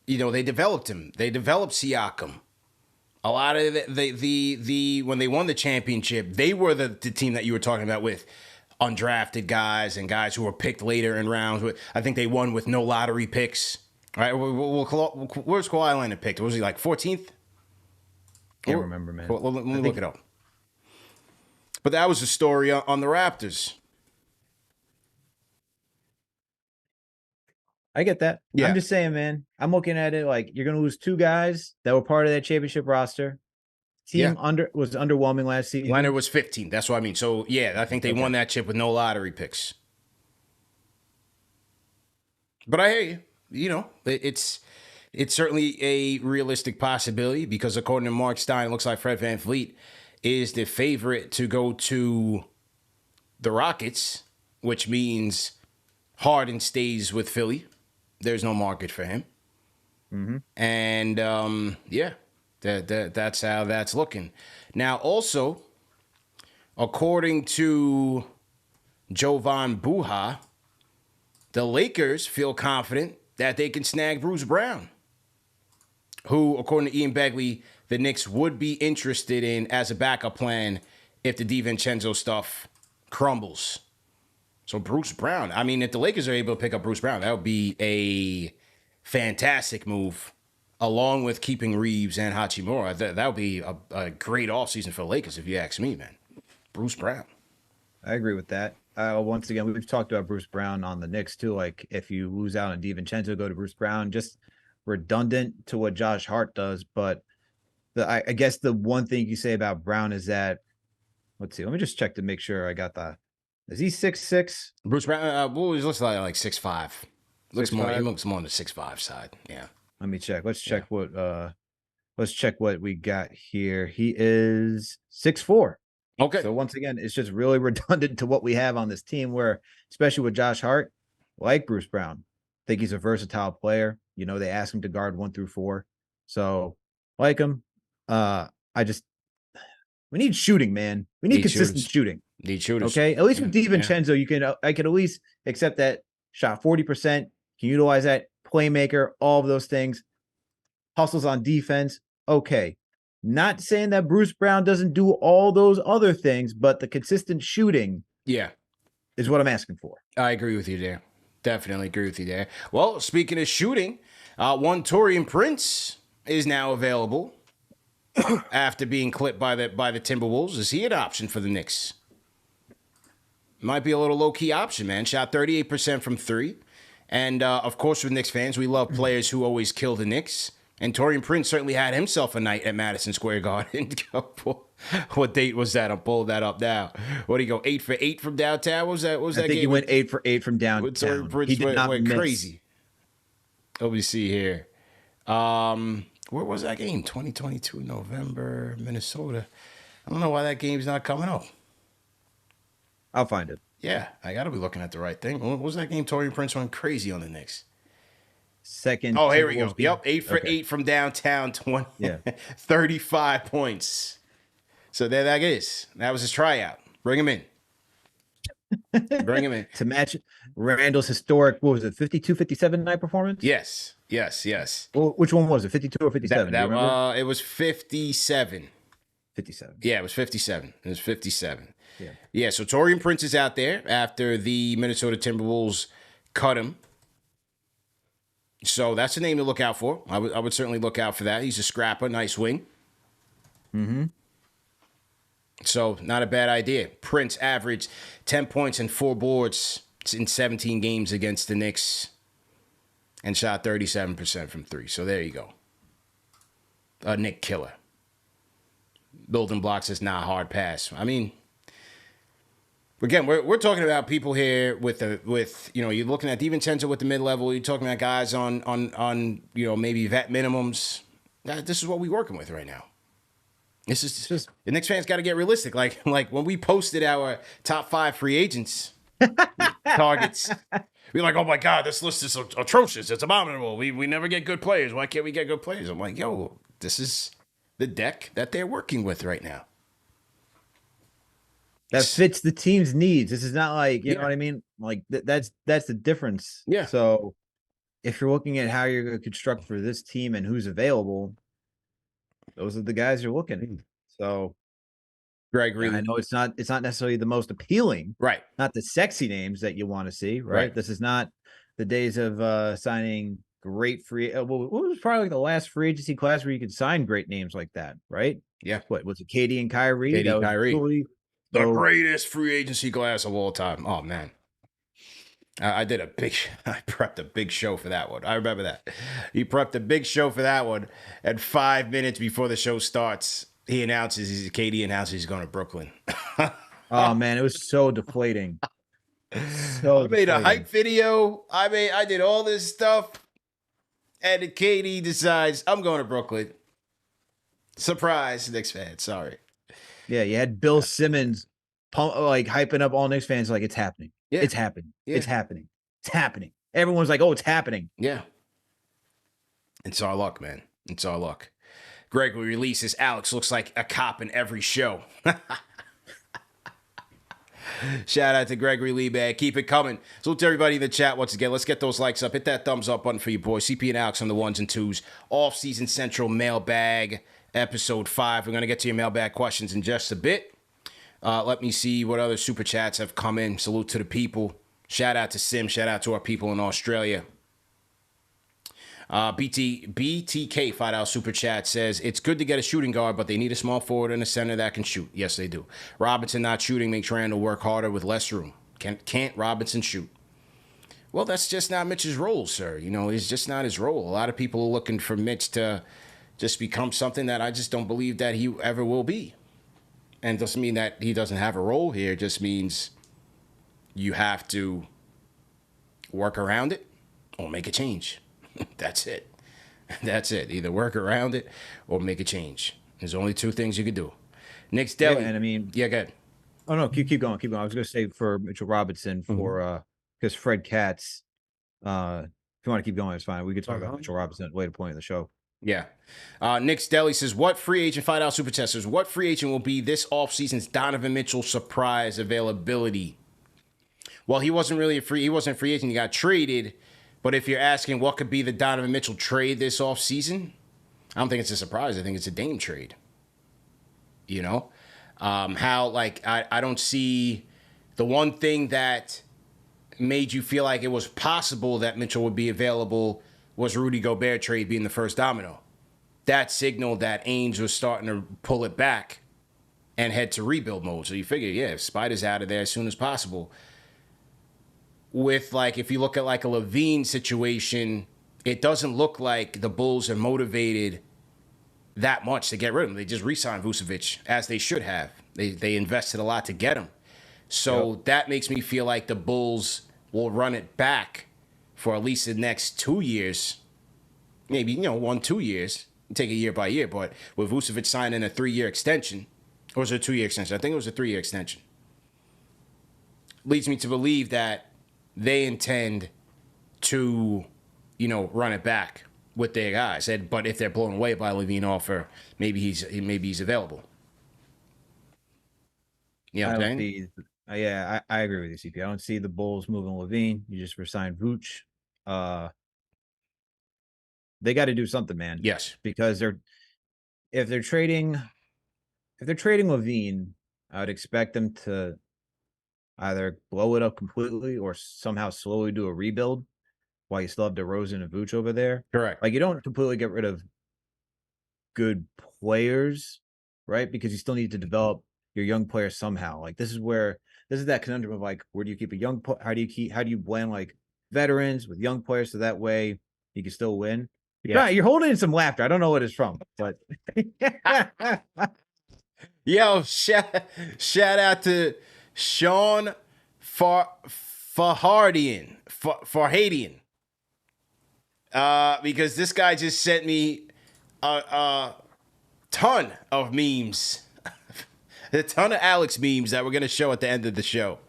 They developed him. They developed Siakam. A lot of the when they won the championship, they were the team that you were talking about with undrafted guys and guys who were picked later in rounds. I think they won with no lottery picks. All right, where's Kawhi Leonard picked? Was he 14th? Can't remember, man. Well, let me look it up. But that was the story on the Raptors. I get that. Yeah. I'm just saying, man. I'm looking at it you're going to lose two guys that were part of that championship roster. Team was underwhelming last season. Leonard was 15th. That's what I mean. So, I think they won that chip with no lottery picks. But I hear you. It's certainly a realistic possibility because according to Mark Stein, it looks like Fred VanVleet is the favorite to go to the Rockets, which means Harden stays with Philly. There's no market for him. Mm-hmm. And that's how that's looking. Now, also, according to Jovan Buha, the Lakers feel confident that they can snag Bruce Brown, who, according to Ian Begley, the Knicks would be interested in as a backup plan if the DiVincenzo stuff crumbles. So Bruce Brown, I mean, if the Lakers are able to pick up Bruce Brown, that would be a fantastic move, along with keeping Reeves and Hachimura. That would be a great offseason for the Lakers, if you ask me, man. Bruce Brown. I agree with that. Once again, we've talked about Bruce Brown on the Knicks too. Like, if you lose out on DiVincenzo, go to Bruce Brown. Just redundant to what Josh Hart does. But I guess the one thing you say about Brown is that, let's see, let me just check to make sure I got the. Is he 6'6"? Bruce Brown, he looks like 6'5". He looks more on the 6'5" side. Yeah. Let me check. Let's check what we got here. He is 6'4". Okay. So once again, it's just really redundant to what we have on this team, where, especially with Josh Hart, like Bruce Brown, I think he's a versatile player. You know, they ask him to guard 1 through 4. So like him. We need shooting, man. We need consistent shooting. Need shooters. Okay. At least with DiVincenzo, I can at least accept that shot 40%, can utilize that playmaker, all of those things. Hustles on defense. Okay. Not saying that Bruce Brown doesn't do all those other things, but the consistent shooting is what I'm asking for. I agree with you there. Definitely agree with you there. Well, speaking of shooting, one Taurean Prince is now available after being clipped by the Timberwolves. Is he an option for the Knicks? Might be a little low-key option, man. Shot 38% from 3. And, of course, with Knicks fans, we love players who always kill the Knicks. And Taurean Prince certainly had himself a night at Madison Square Garden. What date was that? I'm pulling that up now. What did he go, 8 for 8 from downtown? What was that game? I think he went 8 for 8 from downtown. Prince went crazy. Let me see here. Where was that game? 2022, November, Minnesota. I don't know why that game's not coming up. I'll find it. Yeah, I got to be looking at the right thing. What was that game? Taurean Prince went crazy on the Knicks. Second. Oh, here we go. Yep, 8 for 8 from downtown, 35 points. So there that is. That was his tryout. Bring him in. Bring him in. To match Randall's historic, what was it, 52, 57 night performance? Yes. Well, which one was it, 52 or 57? It was 57. 57. Yeah, it was 57. It was 57. Yeah, so Taurean Prince is out there after the Minnesota Timberwolves cut him. So that's a name to look out for. I would certainly look out for that. He's a scrapper, nice wing. Mm-hmm. So not a bad idea. Prince averaged 10 points and 4 boards in 17 games against the Knicks and shot 37% from 3. So there you go. A Knick killer. Building blocks is not hard pass. I mean, again, we're talking about people here with you're looking at DiVincenzo with the mid-level. You're talking about guys on maybe vet minimums. This is what we're working with right now. This is just the Knicks fans got to get realistic. Like when we posted our top 5 free agents targets, we're like, oh my God, this list is atrocious. It's abominable. We never get good players. Why can't we get good players? I'm like, yo, this is the deck that they're working with right now. That fits the team's needs. This is not like, you know what I mean? Like that's the difference. Yeah. So if you're looking at how you're going to construct for this team and who's available, those are the guys you're looking at. So Greg, I know it's not necessarily the most appealing, right? Not the sexy names that you want to see, right? This is not the days of signing great free. What was probably like the last free agency class where you could sign great names like that, right? Yeah. What was it? KD and Kyrie. The greatest free agency class of all time. Oh man. I prepped a big show for that one. I remember that. He prepped a big show for that one. And 5 minutes before the show starts, KD announces he's going to Brooklyn. Oh man, it was so deflating. I made a hype video. I did all this stuff. And then KD decides, I'm going to Brooklyn. Surprise, Knicks fans. Sorry. Yeah, you had Bill Simmons hyping up all Knicks fans like it's happening. Yeah. It's happening. Yeah. It's happening. It's happening. Everyone's like, oh, it's happening. Yeah. It's our luck, man. It's our luck. Gregory releases Alex looks like a cop in every show. Shout out to Gregory Lee, man. Keep it coming. Salute to everybody in the chat once again. Let's get those likes up. Hit that thumbs up button for you boys. CP and Alex on the ones and twos. Off-season Central Mailbag, episode 5. We're going to get to your mailbag questions in just a bit. Let me see what other super chats have come in. Salute to the people. Shout out to Sim. Shout out to our people in Australia. BTK $5 super chat says it's good to get a shooting guard, but they need a small forward and a center that can shoot. Yes, they do. Robinson not shooting makes Randall work harder with less room. Can't Robinson shoot? Well, that's just not Mitch's role, sir. You know, it's just not his role. A lot of people are looking for Mitch to just become something that I just don't believe that he ever will be. And it doesn't mean that he doesn't have a role here. It just means you have to work around it or make a change. That's it. That's it. Either work around it or make a change. There's only 2 things you could do. Knicks Deli. Yeah, and I mean, yeah, go ahead. Oh no, keep going. I was going to say for Mitchell Robinson because Fred Katz. If you want to keep going, it's fine. We could talk about Mitchell Robinson at a later point in the show. Yeah. Knicks Deli says, what free agent, $5 super testers, what free agent will be this offseason's Donovan Mitchell surprise availability? Well, he wasn't a free agent. He got traded. But if you're asking what could be the Donovan Mitchell trade this offseason, I don't think it's a surprise. I think it's a Dame trade. You know? I don't see the one thing that made you feel like it was possible that Mitchell would be available was Rudy Gobert trade being the first domino. That signaled that Ainge was starting to pull it back and head to rebuild mode. So you figure, yeah, if Spider's out of there as soon as possible. With, like, if you look at, like, a Levine situation, it doesn't look like the Bulls are motivated that much to get rid of him. They just re-signed Vucevic, as they should have. They invested a lot to get him. So that makes me feel like the Bulls will run it back for at least the next 2 years. Maybe, 1-2 years. Take it year by year. But with Vucevic signing a 3-year extension, or was it a 2-year extension? I think it was a 3-year extension. Leads me to believe that they intend to, run it back with their guys. But if they're blown away by Levine offer, maybe he's available. You know what I'm saying? I agree with you, CP. I don't see the Bulls moving Levine. You just resigned Vooch. They got to do something, man. Yes, because if they're trading Levine, I would expect them to either blow it up completely or somehow slowly do a rebuild while you still have DeRozan and Vooch over there. Correct. Like, you don't completely get rid of good players, right? Because you still need to develop your young players somehow. Like, this is that conundrum of, like, where do you keep a young how do you blend, like, veterans with young players so that way you can still win? Yeah, you're holding in some laughter. I don't know what it's from, but yo, shout out to Sean Farhadian, because this guy just sent me a ton of memes, a ton of Alex memes that we're going to show at the end of the show.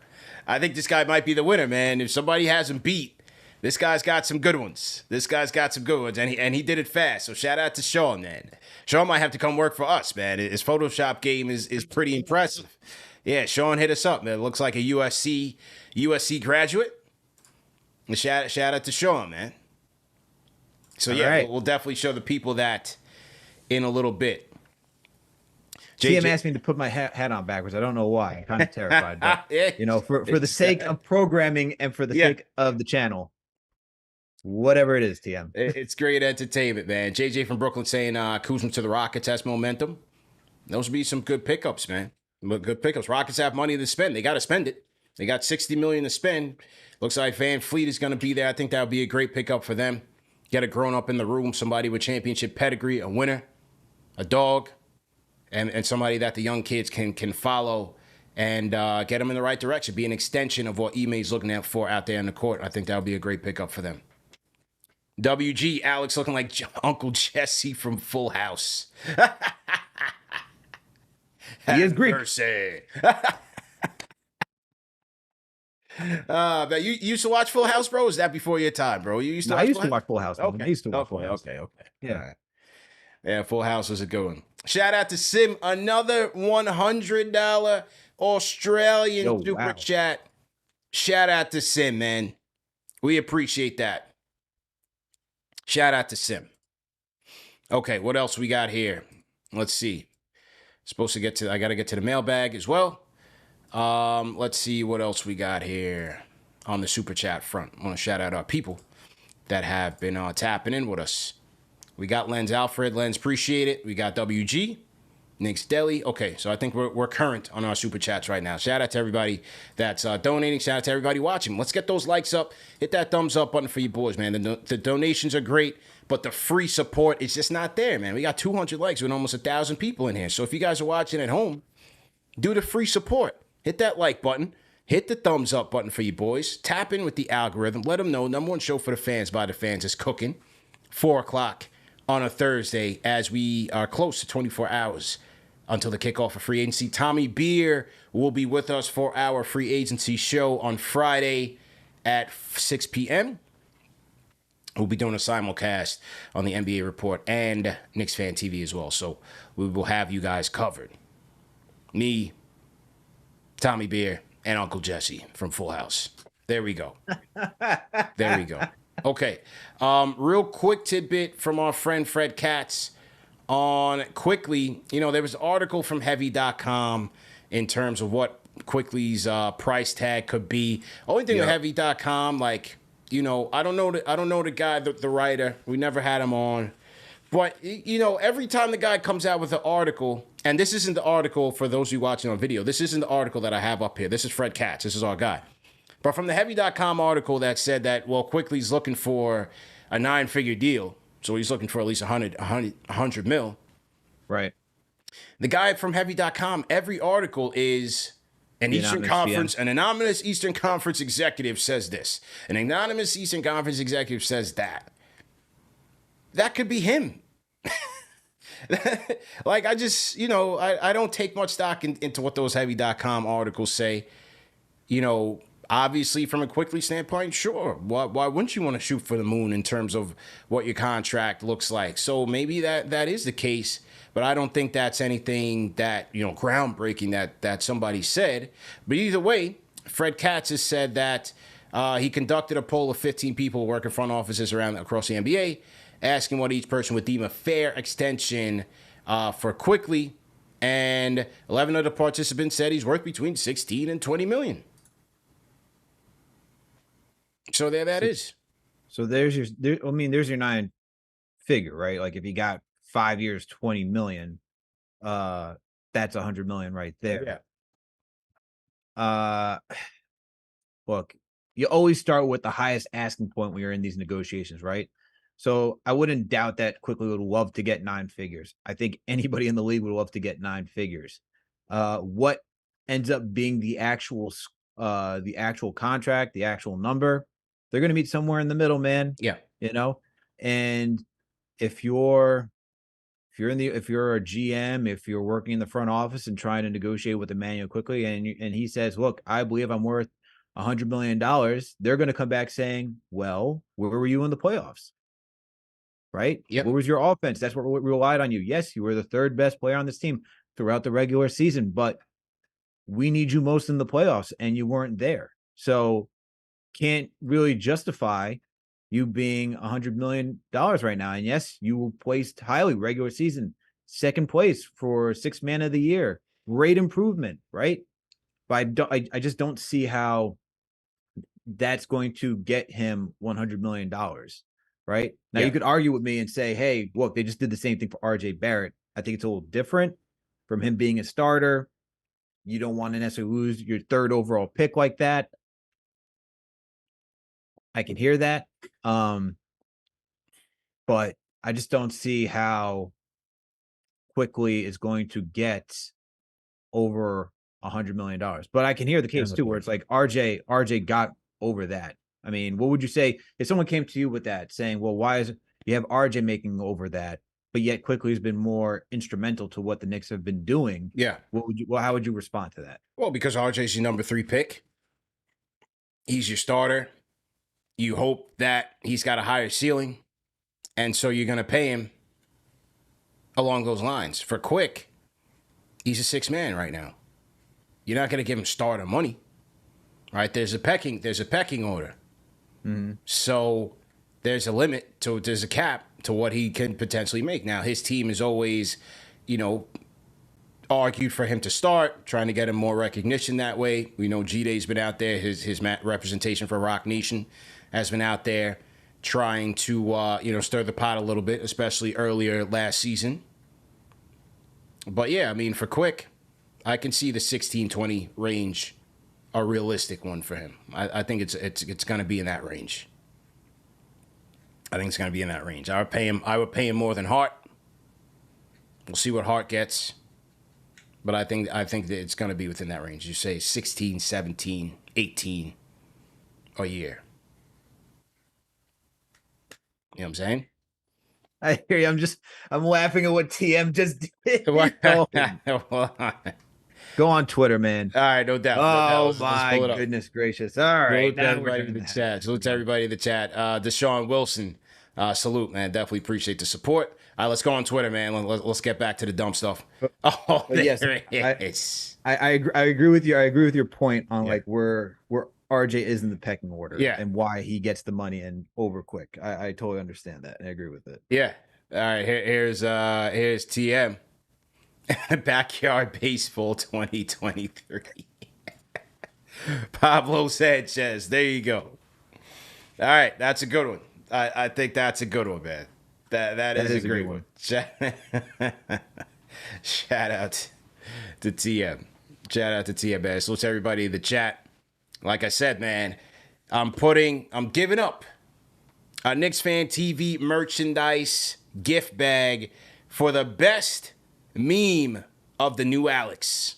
I think this guy might be the winner, man. If somebody has him beat, this guy's got some good ones. And he did it fast. So shout out to Sean, man. Sean might have to come work for us, man. His Photoshop game is pretty impressive. Yeah, Sean hit us up, man. It looks like a USC graduate. Shout out to Sean, man. So yeah, right. We'll definitely show the people that in a little bit. TM asked me to put my hat on backwards. I don't know why. I'm kind of terrified, but for the sake of programming and for the sake of the channel, whatever it is, TM. It's great entertainment, man. JJ from Brooklyn saying Kuzma to the Rockets has momentum. Those would be some good pickups, man. Good pickups. Rockets have money to spend. They got to spend it. They got $60 million to spend. Looks like Van Fleet is going to be there. I think that would be a great pickup for them. Get a grown up in the room, somebody with championship pedigree, a winner, a dog, and somebody that the young kids can follow and get them in the right direction. Be an extension of what Ime's looking out for out there in the court. I think that would be a great pickup for them. WG, Alex looking like Uncle Jesse from Full House. He is Greek. Mercy. But you used to watch Full House, bro? Or was that before your time, bro? You used to No, watch I used Full to House? watch Full House. Okay. I used to watch Okay, Full House. okay. Yeah. All right. Yeah, Full House was a good one. Shout out to Sim, another $100 Australian super chat. Shout out to Sim, man. We appreciate that. Shout out to Sim. Okay, what else we got here? Let's see. I got to get to the mailbag as well. Let's see what else we got here on the super chat front. I want to shout out our people that have been tapping in with us. We got Lens Alfred. Lens, appreciate it. We got WG, Knicks Deli. Okay, so I think we're current on our super chats right now. Shout out to everybody that's donating. Shout out to everybody watching. Let's get those likes up. Hit that thumbs up button for you boys, man. The donations are great, but the free support is just not there, man. We got 200 likes with almost 1,000 people in here. So if you guys are watching at home, do the free support. Hit that like button. Hit the thumbs up button for you boys. Tap in with the algorithm. Let them know number one show for the fans by the fans is cooking. 4 o'clock on a Thursday as we are close to 24 hours until the kickoff of free agency. Tommy Beer will be with us for our free agency show on Friday at 6 p.m. We'll be doing a simulcast on the NBA Report and KnicksFanTV as well. So we will have you guys covered. Me, Tommy Beer, and Uncle Jesse from Full House. There we go. There we go. Okay. Real quick tidbit from our friend Fred Katz on Quickley. You know, there was an article from Heavy.com in terms of what Quickley's price tag could be. Only thing with Heavy.com, like, you know, I don't know the guy, the writer. We never had him on. But, you know, every time the guy comes out with an article, and this isn't the article for those of you watching on video. This isn't the article that I have up here. This is Fred Katz. This is our guy. But from the Heavy.com article that said that, well, Quickley's looking for a 9-figure deal. So he's looking for at least 100 mil. Right. The guy from Heavy.com, every article is an anonymous Eastern Conference executive says this. An anonymous Eastern Conference executive says that. That could be him. Like, I just, you know, I don't take much stock into what those Heavy.com articles say. You know, obviously, from a Quickley standpoint, sure. Why wouldn't you want to shoot for the moon in terms of what your contract looks like? So maybe that is the case, but I don't think that's anything that, you know, groundbreaking that somebody said. But either way, Fred Katz has said that he conducted a poll of 15 people who work in front offices across the NBA, asking what each person would deem a fair extension for Quickley. And 11 of the participants said he's worth between 16 and 20 million. So that is. So there's your 9-figure, right? Like if you got 5 years, 20 million, that's 100 million right there. Yeah. Look, you always start with the highest asking point when you're in these negotiations, right? So I wouldn't doubt that Quickley would love to get 9 figures. I think anybody in the league would love to get 9 figures. What ends up being the actual contract, the actual number, they're going to meet somewhere in the middle, man. Yeah. You know, and if you're a GM, if you're working in the front office and trying to negotiate with Emmanuel Quickley, and he says, look, I believe I'm worth $100 million, they're going to come back saying, well, where were you in the playoffs? Right? Yep. What was your offense? That's what we relied on you. Yes, you were the 3rd best player on this team throughout the regular season, but we need you most in the playoffs, and you weren't there. So can't really justify you being $100 million right now. And yes, you were placed highly regular season, 2nd place for 6th man of the year. Great improvement, right? But I just don't see how that's going to get him $100 million, right? Now, you could argue with me and say, hey, look, they just did the same thing for RJ Barrett. I think it's a little different from him being a starter. You don't want to necessarily lose your 3rd overall pick like that. I can hear that. But I just don't see how Quickley is going to get over $100 million. But I can hear the case too, where it's like RJ got over that. I mean, what would you say if someone came to you with that saying, well, why is you have RJ making over that, but yet Quickley has been more instrumental to what the Knicks have been doing? Yeah. How would you respond to that? Well, because RJ's your number 3 pick. He's your starter. You hope that he's got a higher ceiling, and so you're going to pay him along those lines. For Quick, he's a sixth man right now. You're not going to give him starter money, right? There's a pecking order. Mm-hmm. So there's a limit there's a cap to what he can potentially make. Now, his team is always, argued for him to start, trying to get him more recognition that way. We know G-Day's been out there. His representation for Rock Nation has been out there trying to, stir the pot a little bit, especially earlier last season. But, yeah, I mean, for Quick, I can see the 16-20 range a realistic one for him. I think it's going to be in that range. I think it's going to be in that range. I would pay him more than Hart. We'll see what Hart gets. But I think that it's going to be within that range. You say 16, 17, 18 a year. You know what I'm saying? I hear you. I'm laughing at what TM just did. Go on Twitter, man. All right, no doubt. Oh, Let's my pull it up. goodness gracious. All right. Salute to everybody in the chat. Salute to everybody in the chat. Deshaun Wilson, salute, man. Definitely appreciate the support. All right, let's go on Twitter, man. Let's get back to the dumb stuff. Oh, yes, I agree with you. I agree with your point on like where RJ is in the pecking order, and why he gets the money and over Quick. I totally understand that, and I agree with it. Yeah. All right. Here's TM. Backyard Baseball 2023. Pablo Sanchez. There you go. All right, that's a good one. I think that's a good one, man. That is a great one. Shout out to TM. Shout out to TM, man. So to everybody in the chat. Like I said, man, I'm giving up a KnicksFanTV merchandise gift bag for the best meme of the new Alex.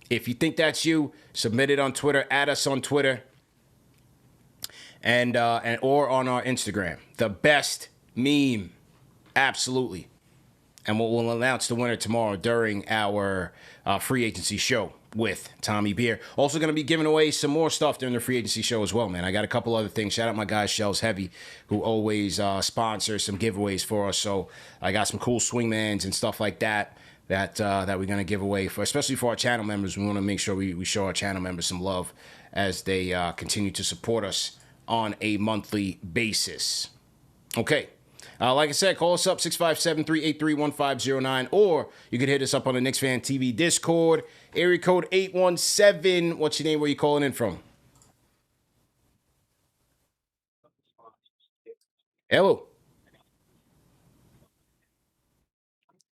If you think that's you, submit it on Twitter, add us on Twitter, and or on our Instagram. The best meme. Absolutely. And we'll announce the winner tomorrow during our free agency show with Tommy Beer. Also going to be giving away some more stuff during the free agency show as well, man. I got a couple other things. Shout out my guy Shells Heavy, who always sponsors some giveaways for us. So I got some cool swingmans and stuff like that we're going to give away, especially for our channel members. We want to make sure we show our channel members some love as they continue to support us on a monthly basis. Okay. Like I said, call us up, 657-383-1509, or you can hit us up on the Knicks Fan TV Discord, area code 817. What's your name? Where you calling in from? Hello.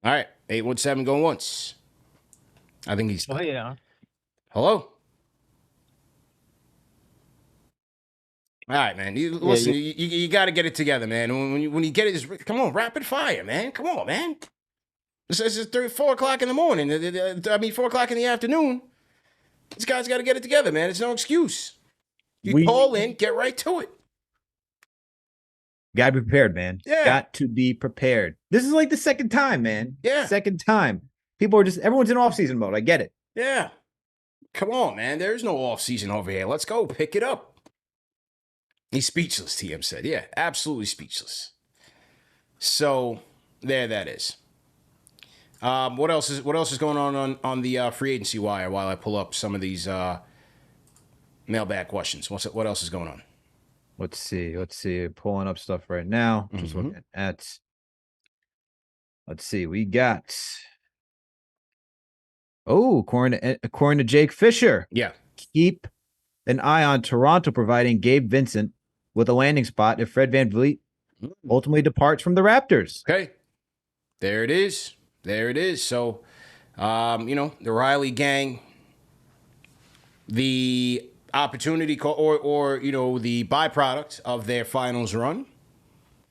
All right, 817 going once. I think he's... Oh, yeah. Hello? All right, man. Listen, you got to get it together, man. When you get it, just, come on, rapid fire, man. Come on, man. This is 4 o'clock in the morning. 4 o'clock in the afternoon. This guy's got to get it together, man. It's no excuse. You call in, get right to it. Got to be prepared, man. Yeah. Got to be prepared. This is like the second time, man. Yeah. Second time. Everyone's in off-season mode. I get it. Yeah. Come on, man. There's no off-season over here. Let's go. Pick it up. He's speechless, TM said. Yeah, absolutely speechless. So there that is. What else is going on the free agency wire while I pull up some of these mailbag questions? What else is going on? Let's see. Pulling up stuff right now. Just looking at. Let's see. We got. Oh, according to Jake Fisher. Yeah. Keep an eye on Toronto providing Gabe Vincent with a landing spot if Fred VanVleet ultimately departs from the Raptors. Okay. There it is. So, the Riley gang, the opportunity or the byproduct of their finals run,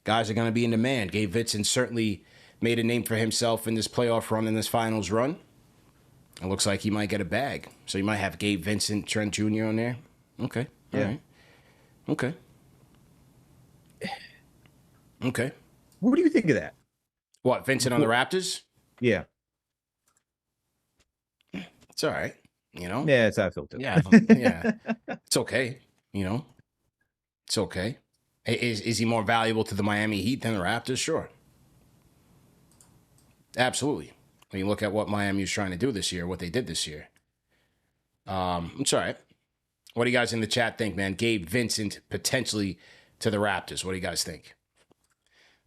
guys are going to be in demand. Gabe Vincent certainly made a name for himself in this playoff run, in this finals run. It looks like he might get a bag. So you might have Gabe Vincent, Trent Jr. on there. Okay. Yeah. All right. Okay. What do you think of that? What, Vincent on the Raptors? Yeah. It's all right. Yeah, it's how I feel too. Yeah. It's okay. You know, it's okay. Is he more valuable to the Miami Heat than the Raptors? Sure. Absolutely. When you look at what Miami was trying to do this year, what they did this year. It's all right. What do you guys in the chat think, man? Gabe, Vincent, potentially to the Raptors. What do you guys think?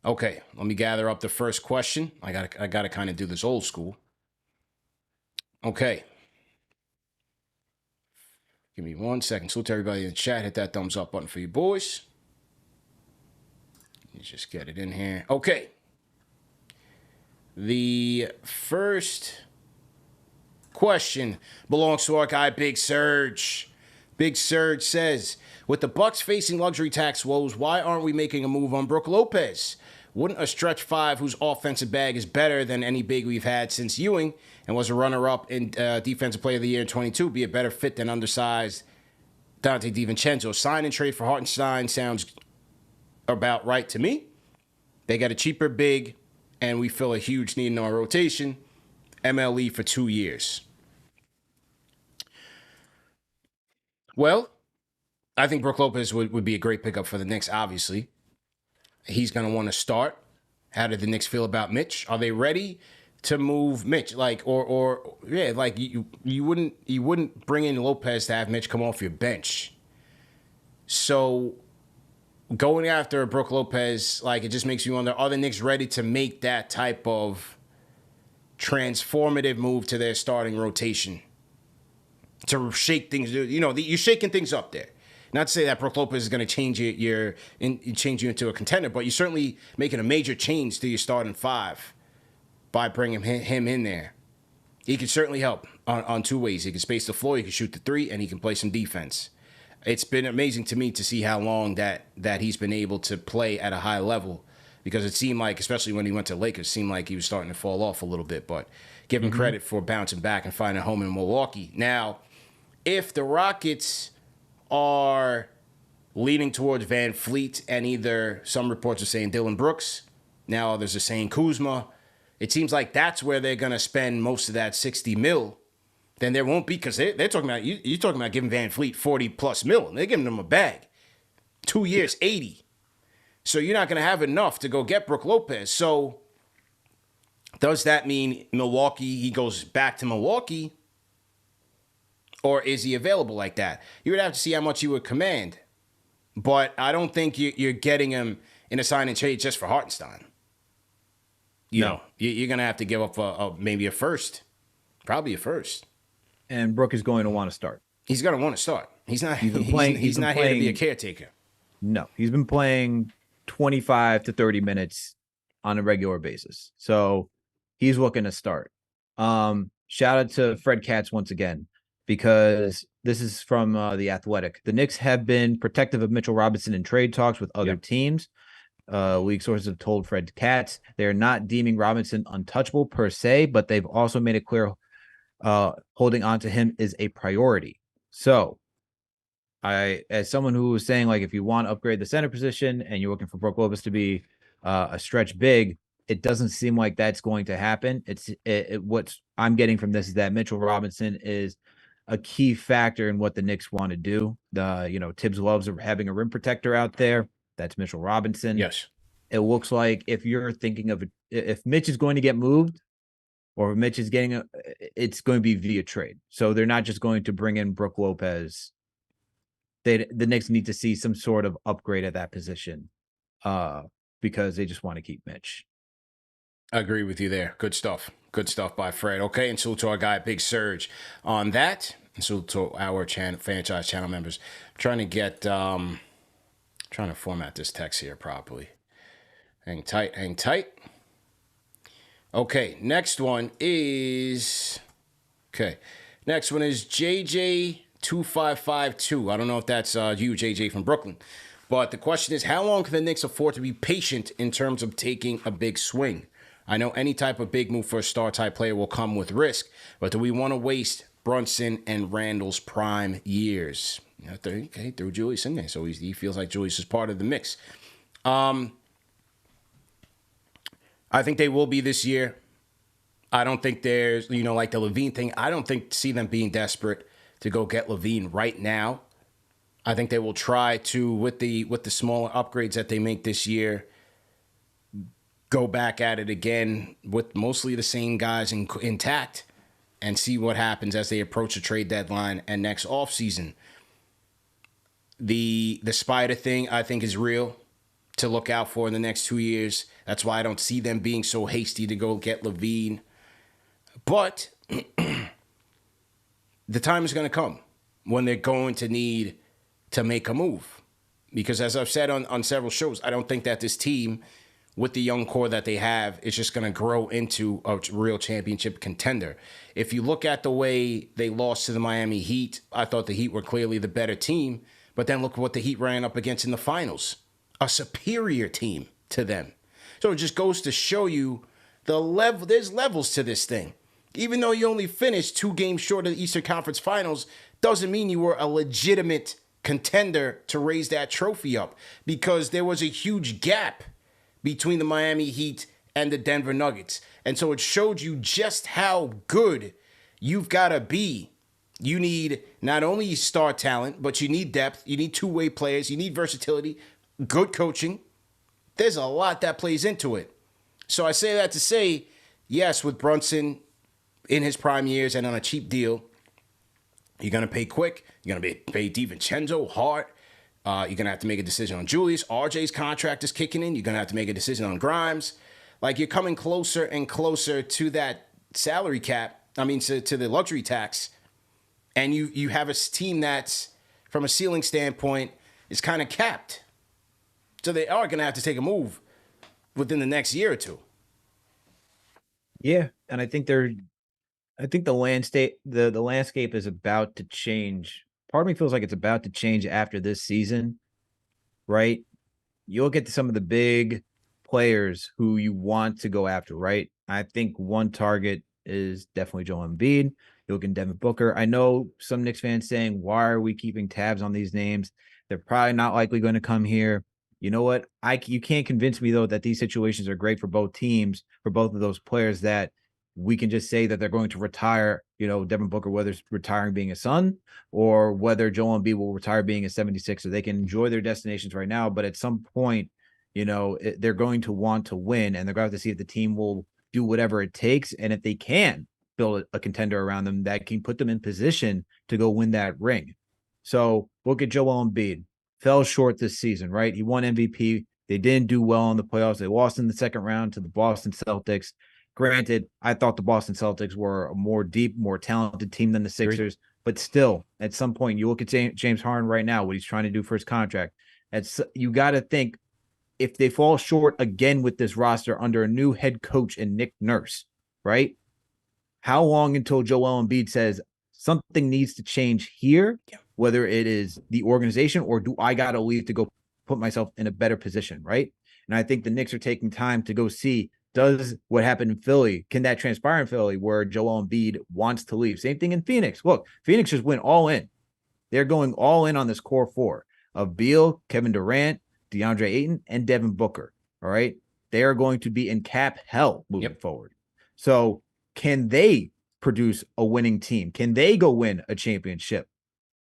Okay, let me gather up the first question. I gotta kind of do this old school. Okay. Give me 1 second. Salute to everybody in the chat. Hit that thumbs up button for you boys. Let me just get it in here. Okay. The first question belongs to our guy, Big Surge. Big Surge says, with the Bucks facing luxury tax woes, why aren't we making a move on Brook Lopez? Wouldn't a stretch five whose offensive bag is better than any big we've had since Ewing and was a runner-up in Defensive Player of the Year in 22 be a better fit than undersized Donte DiVincenzo? Sign and trade for Hartenstein sounds about right to me. They got a cheaper big, and we fill a huge need in our rotation. MLE for 2 years. Well, I think Brook Lopez would be a great pickup for the Knicks, obviously. He's going to want to start. How did the Knicks feel about Mitch? Are they ready to move Mitch? Like, you wouldn't bring in Lopez to have Mitch come off your bench. So going after Brook Lopez, like, it just makes you wonder, are the Knicks ready to make that type of transformative move to their starting rotation? To shake things, you know, you're shaking things up there. Not to say that Brook Lopez is going to change you into a contender, but you're certainly making a major change to your starting five by bringing him in there. He can certainly help on two ways. He can space the floor, he can shoot the three, and he can play some defense. It's been amazing to me to see how long that he's been able to play at a high level, because it seemed like, especially when he went to Lakers, it seemed like he was starting to fall off a little bit, but give him credit for bouncing back and finding a home in Milwaukee. Now, if the Rockets are leaning towards Van Fleet, and either some reports are saying Dylan Brooks, now others are saying Kuzma, it seems like that's where they're going to spend most of that $60 million. Then there won't be, because they're talking about, you're talking about giving Van Fleet $40+ million. They're giving him a bag. 2 years, $80. So you're not going to have enough to go get Brook Lopez. So does that mean Milwaukee, he goes back to Milwaukee? Or is he available like that? You would have to see how much he would command. But I don't think you're getting him in a sign and trade just for Hartenstein. You know, you're going to have to give up maybe a first. Probably a first. And Brook is going to want to start. He's going to want to start. He's not here to be a caretaker. No, he's been playing 25 to 30 minutes on a regular basis. So he's looking to start. Shout out to Fred Katz once again, because this is from The Athletic. The Knicks have been protective of Mitchell Robinson in trade talks with other teams. League sources have told Fred Katz they're not deeming Robinson untouchable per se, but they've also made it clear holding on to him is a priority. So as someone who was saying, like, if you want to upgrade the center position and you're looking for Brook Lopez to be a stretch big, it doesn't seem like that's going to happen. What I'm getting from this is that Mitchell Robinson is a key factor in what the Knicks want to do. Tibbs loves having a rim protector out there. That's Mitchell Robinson. Yes. It looks like if you're thinking of if Mitch is going to get moved, or if Mitch is getting it's going to be via trade. So they're not just going to bring in Brook Lopez. The Knicks need to see some sort of upgrade at that position, because they just want to keep Mitch. I agree with you there. Good stuff. Good stuff by Fred. Okay, and so to our guy, Big Surge on that. And so to our franchise channel members. I'm trying to get, trying to format this text here properly. Hang tight, hang tight. Okay, next one is JJ2552. I don't know if that's you, JJ from Brooklyn. But the question is, how long can the Knicks afford to be patient in terms of taking a big swing? I know any type of big move for a star-type player will come with risk, but do we want to waste Brunson and Randall's prime years? Threw Julius in there, so he feels like Julius is part of the mix. I think they will be this year. I don't think there's, like the Levine thing, I don't see them being desperate to go get Levine right now. I think they will try to, with the smaller upgrades that they make this year, go back at it again with mostly the same guys intact and see what happens as they approach the trade deadline and next offseason. The Spider thing, I think, is real to look out for in the next 2 years. That's why I don't see them being so hasty to go get LaVine. But the time is going to come when they're going to need to make a move. Because as I've said on several shows, I don't think that this team, with the young core that they have, is just going to grow into a real championship contender. If you look at the way they lost to the Miami Heat, I thought the Heat were clearly the better team. But then look what the Heat ran up against in the finals. A superior team to them. So it just goes to show you the level. There's levels to this thing. Even though you only finished 2 games short of the Eastern Conference Finals, doesn't mean you were a legitimate contender to raise that trophy up, because there was a huge gap between the Miami Heat and the Denver Nuggets. And so it showed you just how good you've got to be. You need not only star talent, but you need depth. You need two-way players. You need versatility, good coaching. There's a lot that plays into it. So I say that to say, yes, with Brunson in his prime years and on a cheap deal, you're going to pay Quick. You're going to pay DiVincenzo hard. You're going to have to make a decision on Julius. RJ's contract is kicking in. You're going to have to make a decision on Grimes. Like, you're coming closer and closer to that salary cap. I mean, to the luxury tax. And you have a team that's, from a ceiling standpoint, is kind of capped. So they are going to have to take a move within the next year or two. Yeah, and I think the landscape is about to change. Part of me feels like it's about to change after this season, right? You'll get to some of the big players who you want to go after, right? I think one target is definitely Joel Embiid. You'll get Devin Booker. I know some Knicks fans saying, why are we keeping tabs on these names? They're probably not likely going to come here. You know what? You can't convince me, though, that these situations are great for both teams, for both of those players, that we can just say that they're going to retire, Devin Booker, whether it's retiring being a Sun or whether Joel Embiid will retire being a 76er. They can enjoy their destinations right now, but at some point, they're going to want to win, and they're going to have to see if the team will do whatever it takes. And if they can build a contender around them that can put them in position to go win that ring. So look at Joel Embiid. Fell short this season, right? He won MVP. They didn't do well in the playoffs. They lost in the second round to the Boston Celtics. Granted, I thought the Boston Celtics were a more deep, more talented team than the Sixers, but still, at some point, you look at James Harden right now, what he's trying to do for his contract. You got to think, if they fall short again with this roster under a new head coach and Nick Nurse, right? How long until Joel Embiid says something needs to change here, whether it is the organization or do I got to leave to go put myself in a better position, right? And I think the Knicks are taking time to go see, does what happened in Philly, can that transpire in Philly where Joel Embiid wants to leave? Same thing in Phoenix. Look, Phoenix just went all in. They're going all in on this core four of Beal, Kevin Durant, DeAndre Ayton, and Devin Booker, all right? They are going to be in cap hell moving forward. So can they produce a winning team? Can they go win a championship?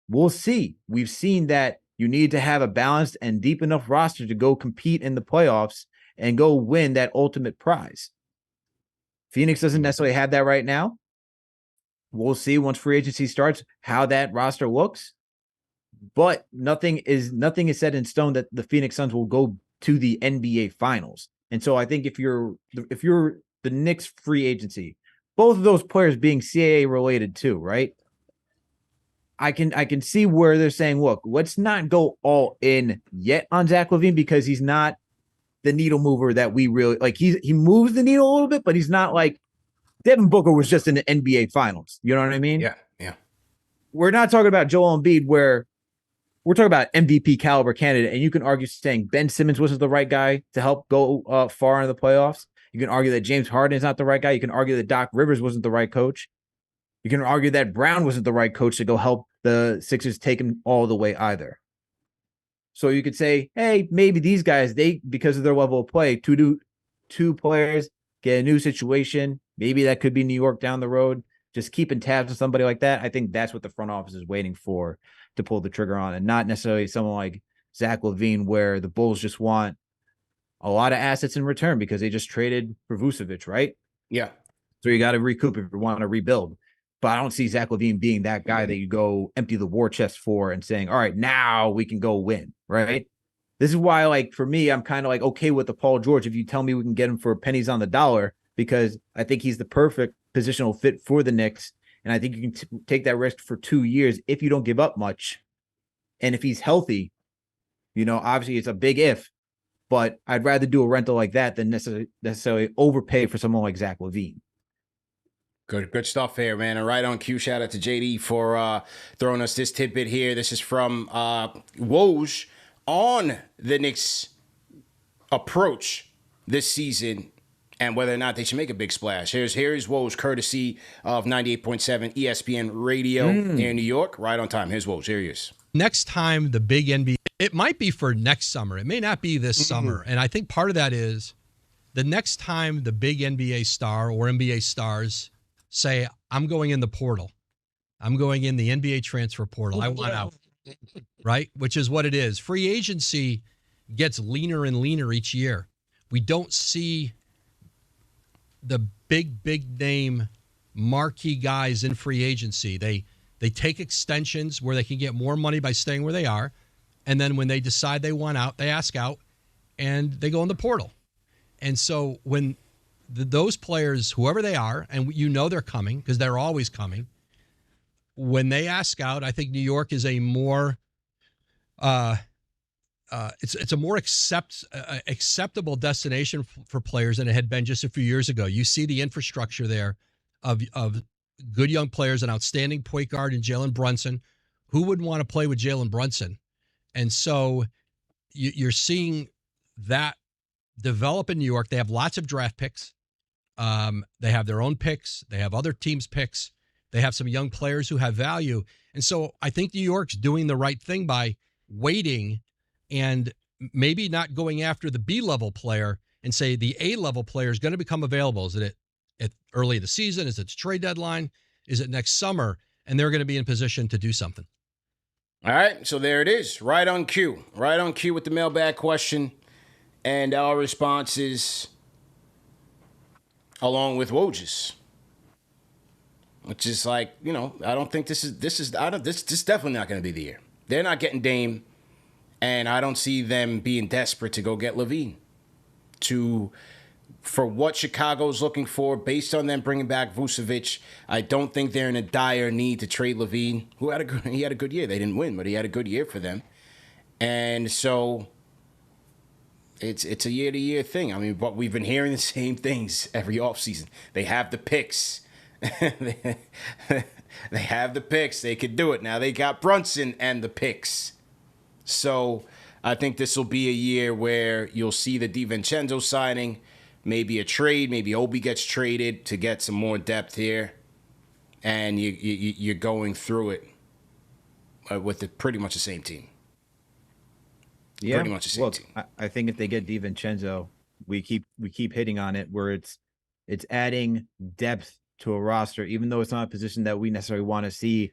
We'll see. We've seen that you need to have a balanced and deep enough roster to go compete in the playoffs and go win that ultimate prize. Phoenix doesn't necessarily have that right now. We'll see once free agency starts how that roster looks. But nothing is set in stone that the Phoenix Suns will go to the NBA Finals. And so I think if you're the Knicks free agency, both of those players being CAA related too, right? I can see where they're saying, look, let's not go all in yet on Zach LaVine because he's not the needle mover that we really like. He moves the needle a little bit, but he's not like Devin Booker was just in the NBA Finals. You know what I mean? Yeah. We're not talking about Joel Embiid where we're talking about MVP caliber candidate, and you can argue saying Ben Simmons wasn't the right guy to help go far in the playoffs. You can argue that James Harden is not the right guy. You can argue that Doc Rivers wasn't the right coach. You can argue that Brown wasn't the right coach to go help the Sixers take him all the way either. So you could say, hey, maybe these guys, because of their level of play, two players get a new situation. Maybe that could be New York down the road. just keeping tabs on somebody like that, I think that's what the front office is waiting for to pull the trigger on, and not necessarily someone like Zach LaVine, where the Bulls just want a lot of assets in return because they just traded for Vucevic, right? Yeah. So you got to recoup if you want to rebuild. But I don't see Zach LaVine being that guy that you go empty the war chest for and saying, all right, now we can go win, right? This is why, like, for me, I'm kind of like okay with the Paul George if you tell me we can get him for pennies on the dollar, because I think he's the perfect positional fit for the Knicks. And I think you can take that risk for 2 years if you don't give up much. And if he's healthy, obviously it's a big if, but I'd rather do a rental like that than necessarily overpay for someone like Zach LaVine. Good stuff here, man. And right on cue, shout out to JD for throwing us this tidbit here. This is from Woj on the Knicks' approach this season and whether or not they should make a big splash. Here's Woj, courtesy of 98.7 ESPN Radio here in New York. Right on time. Here's Woj. Here he is. Next time the big NBA, it might be for next summer. It may not be this summer. And I think part of that is the next time the big NBA star or NBA stars say, I'm going in the portal. I'm going in the NBA transfer portal. I want out. Right? Which is what it is. Free agency gets leaner and leaner each year. We don't see the big name marquee guys in free agency. They take extensions where they can get more money by staying where they are. And then when they decide they want out, they ask out and they go in the portal. And so when those players, whoever they are, and they're coming because they're always coming, when they ask out, I think New York is a more it's a more acceptable destination for players than it had been just a few years ago. You see the infrastructure there of good young players, an outstanding point guard in Jalen Brunson. Who wouldn't want to play with Jalen Brunson? And so you're seeing that develop in New York. They have lots of draft picks. They have their own picks. They have other teams' picks. They have some young players who have value. And so I think New York's doing the right thing by waiting and maybe not going after the B-level player and say the A-level player is going to become available. Is it at early in the season? Is it the trade deadline? Is it next summer? And they're going to be in position to do something. All right, so there it is. Right on cue. Right on cue with the mailbag question. And our responses along with Woj's. Which is like, I don't think this is definitely not going to be the year. They're not getting Dame, and I don't see them being desperate to go get LaVine. For what Chicago's looking for, based on them bringing back Vucevic, I don't think they're in a dire need to trade LaVine, who had a good year. They didn't win, but he had a good year for them. And so it's a year-to-year thing. I mean, but we've been hearing the same things every offseason. They have the picks. They have the picks. They could do it. Now they got Brunson and the picks. So I think this will be a year where you'll see the DiVincenzo signing, maybe a trade, maybe Obi gets traded to get some more depth here, and you're going through it with pretty much the same team. Yeah, pretty much the same team. I think if they get DiVincenzo, we keep hitting on it where it's adding depth to a roster, even though it's not a position that we necessarily want to see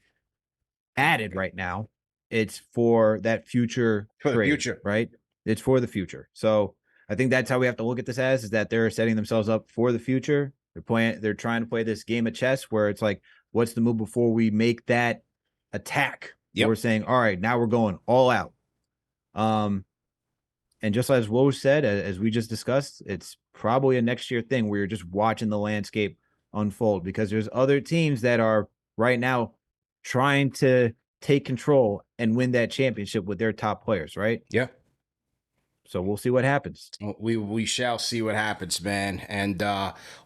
added right now. It's for that future For the trade, future. right? It's for the future. So I think that's how we have to look at this is that they're setting themselves up for the future. They're trying to play this game of chess where it's like, what's the move before we make that attack? Yep. We're saying, all right, now we're going all out. And just as Woj said, as we just discussed, it's probably a next year thing where you're just watching the landscape unfold, because there's other teams that are right now trying to take control and win that championship with their top players, right? Yeah. So we'll see what happens. We shall see what happens, man. And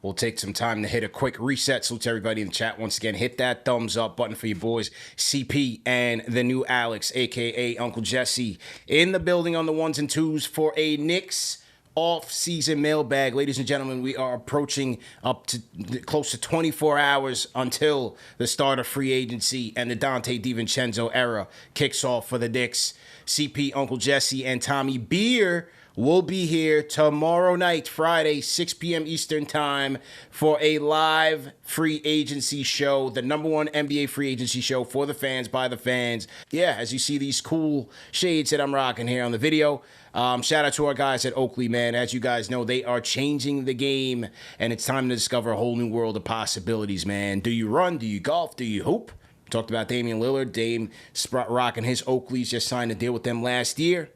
we'll take some time to hit a quick reset. Salute to everybody in the chat once again. Hit that thumbs up button for your boys, CP and the new Alex, a.k.a. Uncle Jesse, in the building on the ones and twos for a Knicks off-season mailbag. Ladies and gentlemen, we are approaching up to close to 24 hours until the start of free agency and the Donte DiVincenzo era kicks off for the Knicks. CP, Uncle Jesse, and Tommy Beer will be here tomorrow night, Friday, 6 p.m. Eastern time, for a live free agency show, the #1 NBA free agency show for the fans, by the fans. Yeah, as you see these cool shades that I'm rocking here on the video. Shout out to our guys at Oakley, man. As you guys know, they are changing the game, and it's time to discover a whole new world of possibilities, man. Do you run? Do you golf? Do you hoop? Talked about Damian Lillard. Dame rocking his Oakleys, just signed a deal with them last year.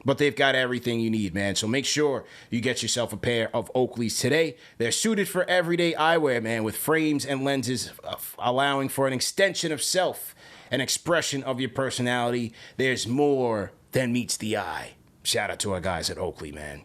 But they've got everything you need, man. So make sure you get yourself a pair of Oakleys today. They're suited for everyday eyewear, man, with frames and lenses allowing for an extension of self, an expression of your personality. There's more than meets the eye. Shout out to our guys at Oakley, man.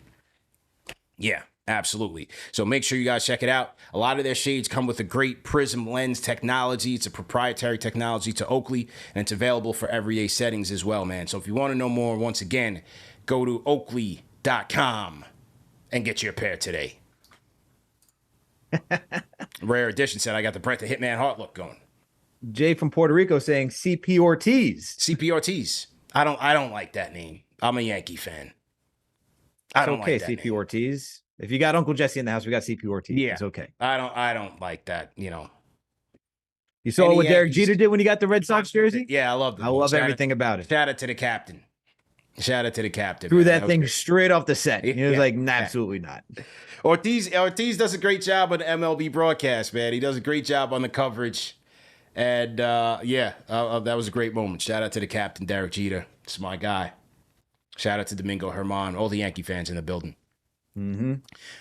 Yeah, absolutely. So make sure you guys check it out. A lot of their shades come with a great prism lens technology. It's a proprietary technology to Oakley, and it's available for everyday settings as well, man. So if you want to know more, once again, go to Oakley.com and get your pair today. Rare Edition said, I got the Brett the Hitman Heart look going. Jay from Puerto Rico saying CP Ortiz. CP Ortiz. I don't like that name. I'm a Yankee fan. I don't like that CP name. Ortiz. If you got Uncle Jesse in the house, we got CP Ortiz. Yeah. It's okay. I don't like that, you know. You saw what Derek Jeter did when he got the Red Sox jersey? Yeah, I love it. I love everything about it. Shout out to the captain. Shout out to the captain. Threw man. that thing straight off the set. He was like, nah, absolutely not. Ortiz does a great job on the MLB broadcast, man. He does a great job on the coverage. And, that was a great moment. Shout out to the captain, Derek Jeter. It's my guy. Shout out to Domingo Herman, all the Yankee fans in the building. Mm-hmm.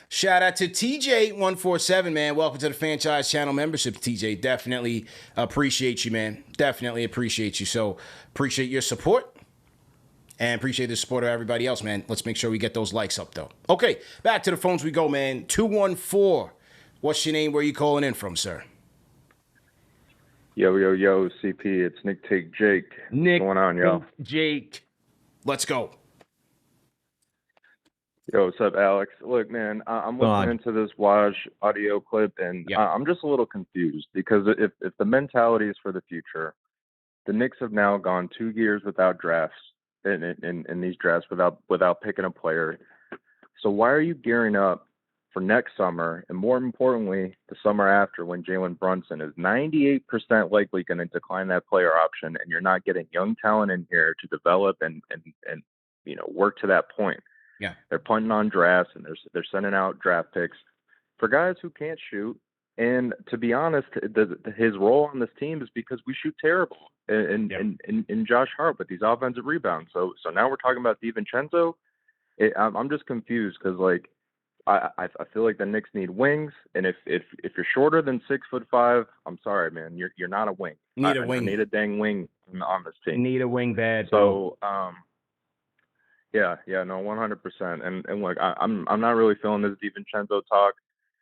Shout out to TJ147, man. Welcome to the franchise channel membership, TJ. Definitely appreciate you, man. Definitely appreciate you. So appreciate your support and appreciate the support of everybody else, man. Let's make sure we get those likes up, though. Okay, back to the phones we go, man. 214. What's your name? Where you calling in from, sir? Yo, CP. It's KnicksTakeJake. Nick. What's going on, yo? Jake. Let's go. Yo, what's up, Alex? Look, man, I'm listening to this Waj audio clip, and I'm just a little confused because if the mentality is for the future, the Knicks have now gone 2 years without drafts in these drafts without picking a player. So why are you gearing up for next summer, and more importantly, the summer after, when Jalen Brunson is 98% likely going to decline that player option, and you're not getting young talent in here to develop and work to that point? Yeah, they're punting on drafts, and they're sending out draft picks for guys who can't shoot. And to be honest, his role on this team is because we shoot terrible, and Josh Hart with these offensive rebounds. So now we're talking about DiVincenzo. I'm just confused because I feel like the Knicks need wings, and if you're shorter than 6'5", I'm sorry, man, you're not a wing. Need a wing. I need a dang wing on this team. Need a wing bad. So Yeah, no, 100%. And look, I'm not really feeling this DiVincenzo talk.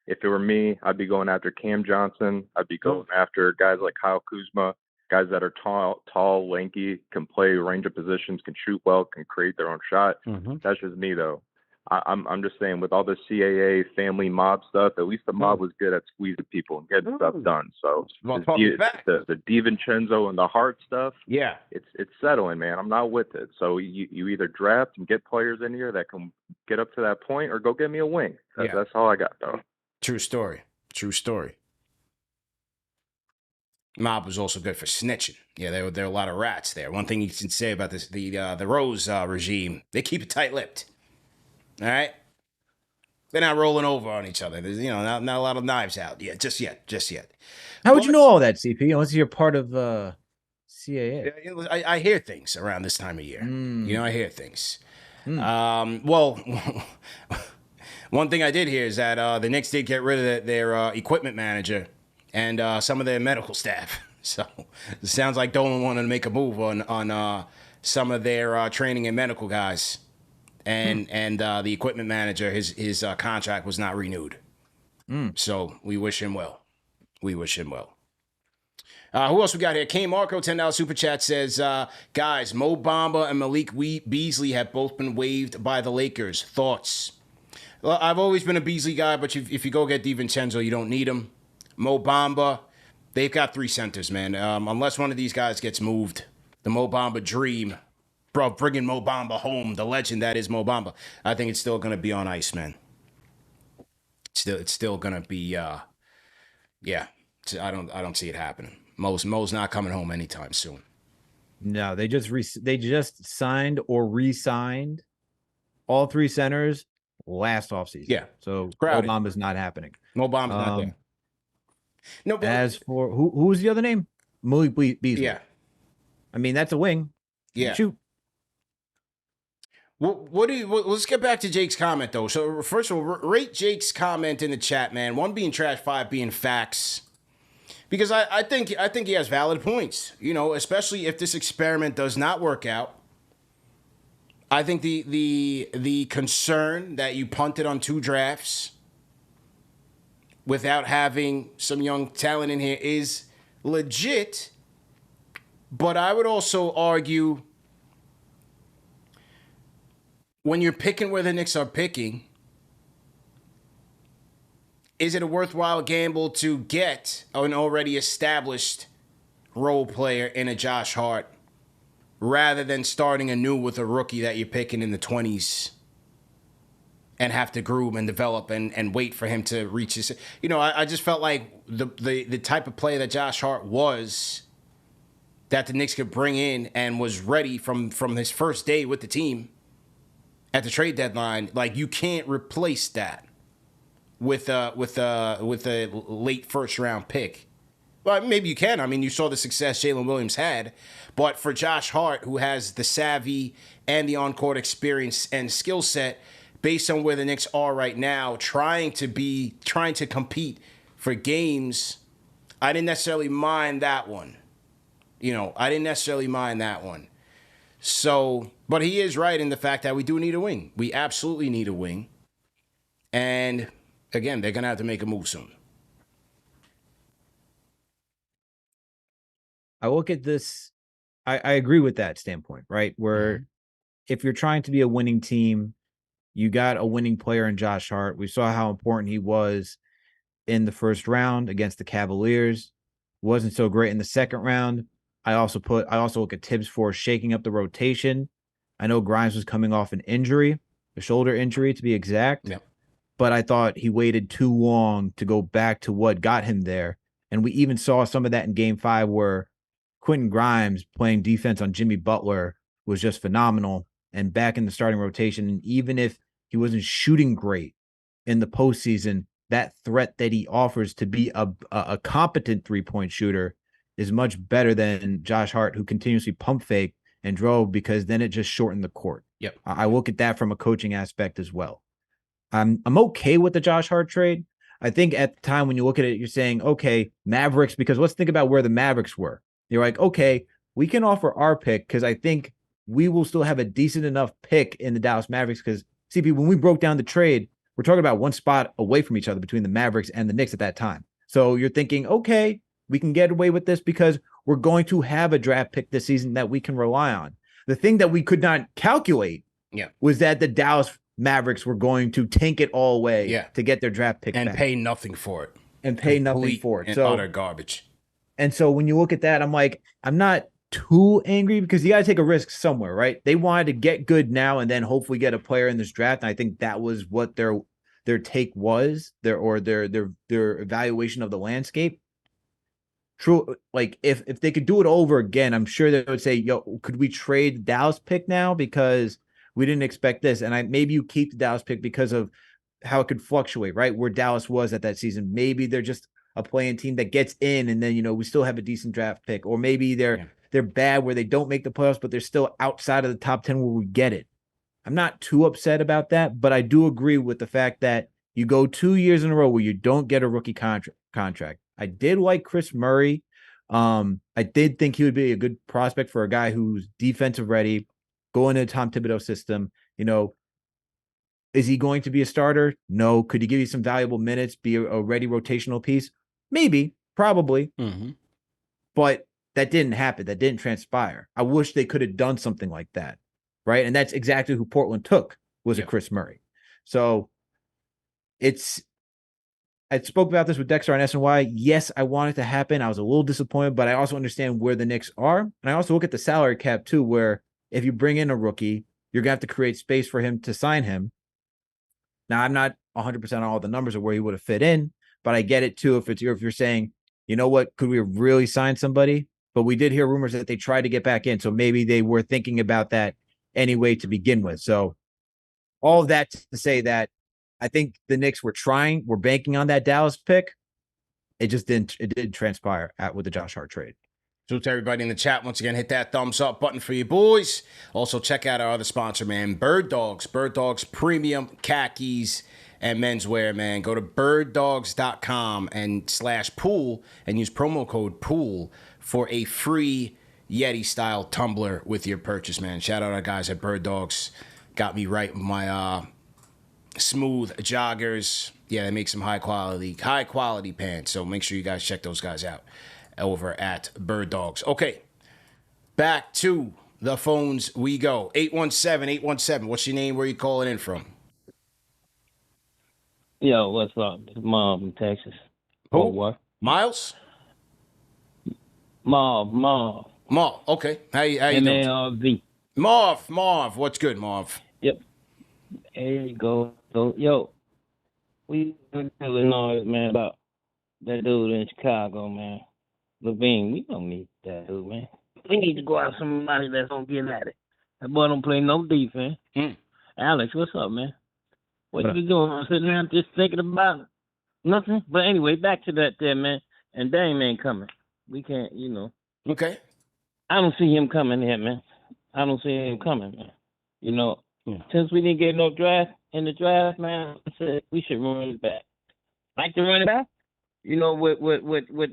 If it were me, I'd be going after Cam Johnson. I'd be going after guys like Kyle Kuzma, guys that are tall, lanky, can play a range of positions, can shoot well, can create their own shot. Mm-hmm. That's just me, though. I'm just saying, with all this CAA family mob stuff, at least the mob was good at squeezing people and getting stuff done. So the DiVincenzo and the Hart stuff, it's settling, man. I'm not with it. So you either draft and get players in here that can get up to that point, or go get me a wing. That's all I got, though. True story. Mob was also good for snitching. Yeah, there were a lot of rats there. One thing you can say about this, the Rose regime, they keep it tight-lipped. All right, they're not rolling over on each other. There's not a lot of knives out. Yeah, just yet. How would you know all that, CP? Unless you're part of CAA. I hear things around this time of year. I hear things. Well, one thing I did hear is that the Knicks did get rid of their equipment manager and some of their medical staff. So it sounds like Dolan wanted to make a move on some of their training and medical guys. And the equipment manager, his contract was not renewed. So we wish him well. Who else we got here? K Marco, $10 super chat says, guys, Mo Bamba and Malik Beasley have both been waived by the Lakers. Thoughts? Well, I've always been a Beasley guy, but if you go get DiVincenzo, you don't need him. Mo Bamba, they've got 3 centers, man. Unless one of these guys gets moved, the Mo Bamba dream bro, bringing Mo Bamba home, the legend that is Mo Bamba. I think it's still going to be on ice, man. It's still going to be, yeah. I don't see it happening. Mo's not coming home anytime soon. No, they just signed or re-signed all three centers last offseason. Yeah. So Mo Bamba's not happening. Mo Bamba's not there. No, but as for who's the other name? Malik Beasley. Yeah. I mean, that's a wing. Yeah. Shoot. Let's get back to Jake's comment, though. So, first of all, rate Jake's comment in the chat, man. 1 being trash, 5 being facts. Because I think he has valid points, you know, especially if this experiment does not work out. I think the concern that you punted on 2 drafts without having some young talent in here is legit. But I would also argue, when you're picking where the Knicks are picking, is it a worthwhile gamble to get an already established role player in a Josh Hart rather than starting anew with a rookie that you're picking in the 20s and have to groom and develop and wait for him to reach his... You know, I just felt like the type of player that Josh Hart was, that the Knicks could bring in and was ready from his first day with the team at the trade deadline. Like, you can't replace that with a late first round pick. Well, maybe you can. I mean, you saw the success Jalen Williams had, but for Josh Hart, who has the savvy and the on-court experience and skill set, based on where the Knicks are right now, trying to compete for games, I didn't necessarily mind that one. You know, I didn't necessarily mind that one. So, but he is right in the fact that we do need a wing. We absolutely need a wing. And again, they're going to have to make a move soon. I look at this. I agree with that standpoint, right? Where if you're trying to be a winning team, you got a winning player in Josh Hart. We saw how important he was in the first round against the Cavaliers. Wasn't so great in the second round. I also look at Tibbs for shaking up the rotation. I know Grimes was coming off an injury, a shoulder injury to be exact. Yeah. But I thought he waited too long to go back to what got him there. And we even saw some of that in Game 5 where Quentin Grimes playing defense on Jimmy Butler was just phenomenal and back in the starting rotation. And even if he wasn't shooting great in the postseason, that threat that he offers to be a competent three-point shooter is much better than Josh Hart, who continuously pump fake and drove, because then it just shortened the court. Yep. I look at that from a coaching aspect as well. I'm okay with the Josh Hart trade. I think at the time when you look at it, you're saying, okay, Mavericks, because let's think about where the Mavericks were. You're like, okay, we can offer our pick because I think we will still have a decent enough pick in the Dallas Mavericks, because, CP, when we broke down the trade, we're talking about one spot away from each other between the Mavericks and the Knicks at that time. So you're thinking, okay, we can get away with this because we're going to have a draft pick this season that we can rely on. The thing that we could not calculate was that the Dallas Mavericks were going to tank it all away to get their draft pick and back. pay nothing for it. And pay nothing for it. And so utter garbage. And so when you look at that, I'm like, I'm not too angry because you got to take a risk somewhere, right? They wanted to get good now and then hopefully get a player in this draft. And I think that was what their take was, their evaluation of the landscape. True, like if they could do it over again, I'm sure they would say, yo, could we trade the Dallas pick now because we didn't expect this? And maybe you keep the Dallas pick because of how it could fluctuate, right? Where Dallas was at that season. Maybe they're just a playing team that gets in and then, we still have a decent draft pick. Or maybe they're bad where they don't make the playoffs, but they're still outside of the top 10 where we get it. I'm not too upset about that, but I do agree with the fact that you go 2 years in a row where you don't get a rookie contract. I did like Chris Murray. I did think he would be a good prospect for a guy who's defensive ready, going into Tom Thibodeau system. Is he going to be a starter? No. Could he give you some valuable minutes, be a ready rotational piece? Maybe, probably. Mm-hmm. But that didn't happen. That didn't transpire. I wish they could have done something like that, right? And that's exactly who Portland took, was a Chris Murray. So I spoke about this with Dexter on SNY. Yes, I want it to happen. I was a little disappointed, but I also understand where the Knicks are. And I also look at the salary cap too, where if you bring in a rookie, you're going to have to create space for him to sign him. Now, I'm not 100% on all the numbers of where he would have fit in, but I get it too. If you're saying, you know what, could we have really signed somebody? But we did hear rumors that they tried to get back in. So maybe they were thinking about that anyway to begin with. So all of that to say that I think the Knicks were banking on that Dallas pick. It didn't transpire with the Josh Hart trade. So to everybody in the chat, once again, hit that thumbs up button for you boys. Also, check out our other sponsor, man, Bird Dogs. Bird Dogs premium khakis and menswear, man. Go to birddogs.com and /pool and use promo code POOL for a free Yeti-style tumbler with your purchase, man. Shout out our guys at Bird Dogs. Got me right with my smooth joggers. Yeah, they make some high quality pants. So make sure you guys check those guys out over at Bird Dogs. Okay, back to the phones we go. 817-817. What's your name? Where you calling in from? Yo, what's up? It's Marv from Texas. Who? What? Miles? Marv. Marv. Okay. How you doing? M-A-R-V. Marv. What's good, Marv? Yep. There you go. So, yo, we been telling all this, man, about that dude in Chicago, man. Levine, we don't need that dude, man. We need to go out somebody that's gonna get at it. That boy don't play no defense. Alex, what's up, man? What you doing? I'm sitting around just thinking about nothing. But anyway, back to that there, man. And Dame ain't coming. We can't, Okay. I don't see him coming here, man. I don't see him coming, man. Since we didn't get no draft in the draft, man, I said we should run it back. Like to run it back? With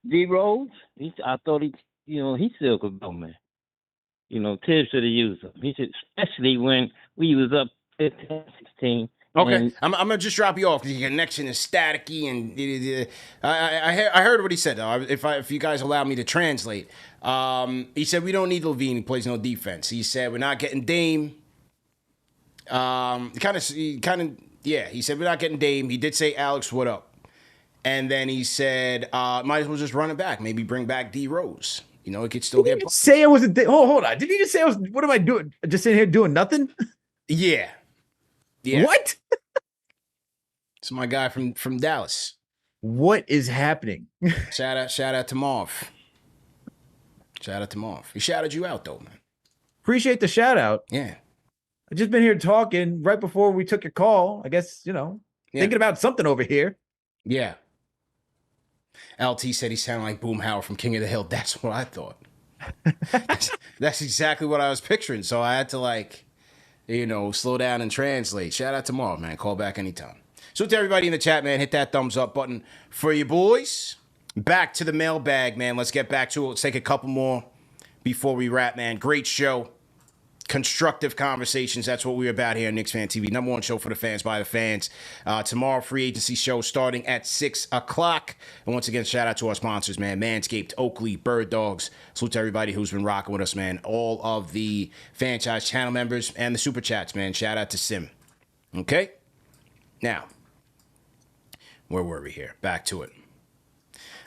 D Rose, I thought he still could go, man. Tibbs should have used him. He should, especially when we was up 15, 16. Okay, I'm gonna just drop you off because your connection is staticky, and I heard what he said though. If you guys allow me to translate, he said we don't need Levine. He plays no defense. He said we're not getting Dame. He said we're not getting Dame. He did say Alex, what up? And then he said, might as well just run it back. Maybe bring back D Rose. It could still get. Say it was a. Hold on. Did he just say I was? What am I doing? Just sitting here doing nothing? Yeah. What? It's my guy from Dallas. What is happening? Shout out to Marv. He shouted you out though, man. Appreciate the shout out. Yeah. I just been here talking right before we took your call. I guess thinking about something over here. Yeah. LT said he sounded like Boomhauer from King of the Hill. That's what I thought. That's exactly what I was picturing. So I had to slow down and translate. Shout out to Marv, man. Call back anytime. So to everybody in the chat, man, hit that thumbs up button for you boys. Back to the mailbag, man. Let's get back to it. Let's take a couple more before we wrap, man. Great show. Constructive conversations. That's what we're about here on Knicks Fan TV. Number one show for the fans by the fans. Tomorrow, free agency show starting at 6 o'clock. And once again, shout out to our sponsors, man. Manscaped, Oakley, Bird Dogs. Salute to everybody who's been rocking with us, man. All of the franchise channel members and the Superchats, man. Shout out to Sim. Okay? Now, where were we here? Back to it.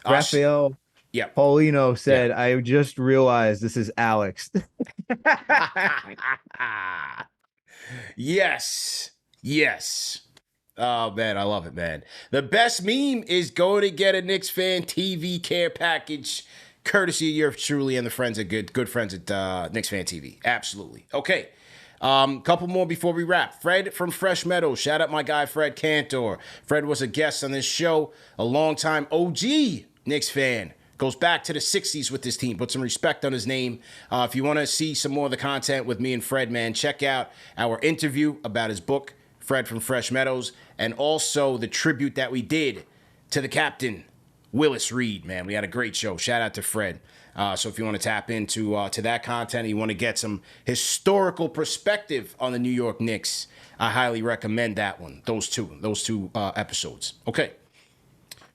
Raphael Paulino said, I just realized this is Alex. Yes. Oh, man, I love it, man. The best meme is go to get a Knicks Fan TV care package, courtesy of yours truly and the friends at good friends at Knicks Fan TV. Absolutely. Okay. Couple more before we wrap. Fred from Fresh Meadows. Shout out my guy, Fred Cantor. Fred was a guest on this show, a longtime OG Knicks fan. Goes back to the 60s with this team. Put some respect on his name. If you want to see some more of the content with me and Fred, man, check out our interview about his book, Fred from Fresh Meadows, and also the tribute that we did to the captain, Willis Reed, man. We had a great show. Shout out to Fred. So if you want to tap into to that content and you want to get some historical perspective on the New York Knicks, I highly recommend that one. Those two episodes. Okay.